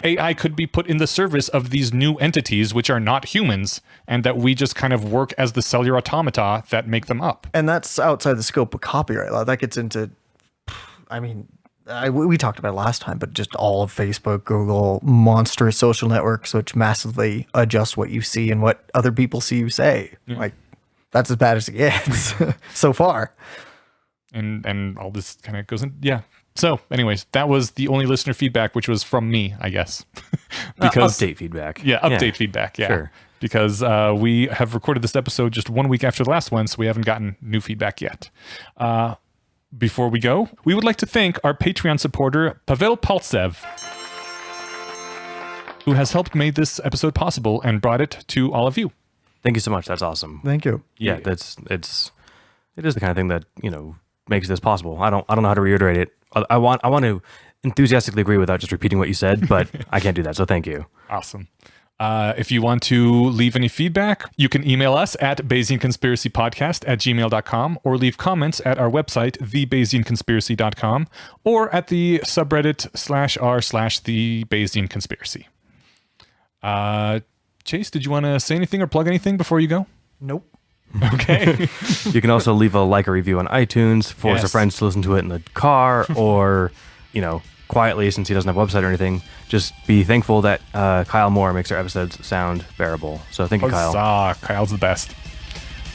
AI could be put in the service of these new entities which are not humans, and that we just kind of work as the cellular automata that make them up. And that's outside the scope of copyright law. That gets into, we talked about it last time, but just all of Facebook, Google, monstrous social networks which massively adjust what you see and what other people see you say. Yeah. That's as bad as it gets so far. And all this kind of goes in, yeah. So, anyways, that was the only listener feedback, which was from me, I guess. Because update feedback. Yeah, update feedback. Yeah, sure. Because we have recorded this episode just 1 week after the last one, so we haven't gotten new feedback yet. before we go, we would like to thank our Patreon supporter, Pavel Paltsev, who has helped make this episode possible and brought it to all of you. Thank you so much. That's awesome. Thank you. Yeah, it is the kind of thing that, makes this possible. I don't know how to reiterate it. I want to enthusiastically agree without just repeating what you said, but I can't do that. So thank you. Awesome. If you want to leave any feedback, you can email us at BayesianConspiracyPodcast@gmail.com or leave comments at our website, thebayesianconspiracy.com, or at the subreddit /r/thebayesianconspiracy. Chase, did you want to say anything or plug anything before you go? Nope. Okay. You can also leave a like or review on iTunes, force a friend to listen to it in the car, or, quietly, since he doesn't have a website or anything. Just be thankful that Kyle Moore makes our episodes sound bearable. So thank you, Kyle. Kyle's the best.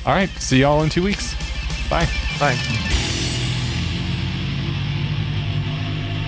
All right. See y'all in 2 weeks. Bye. Bye.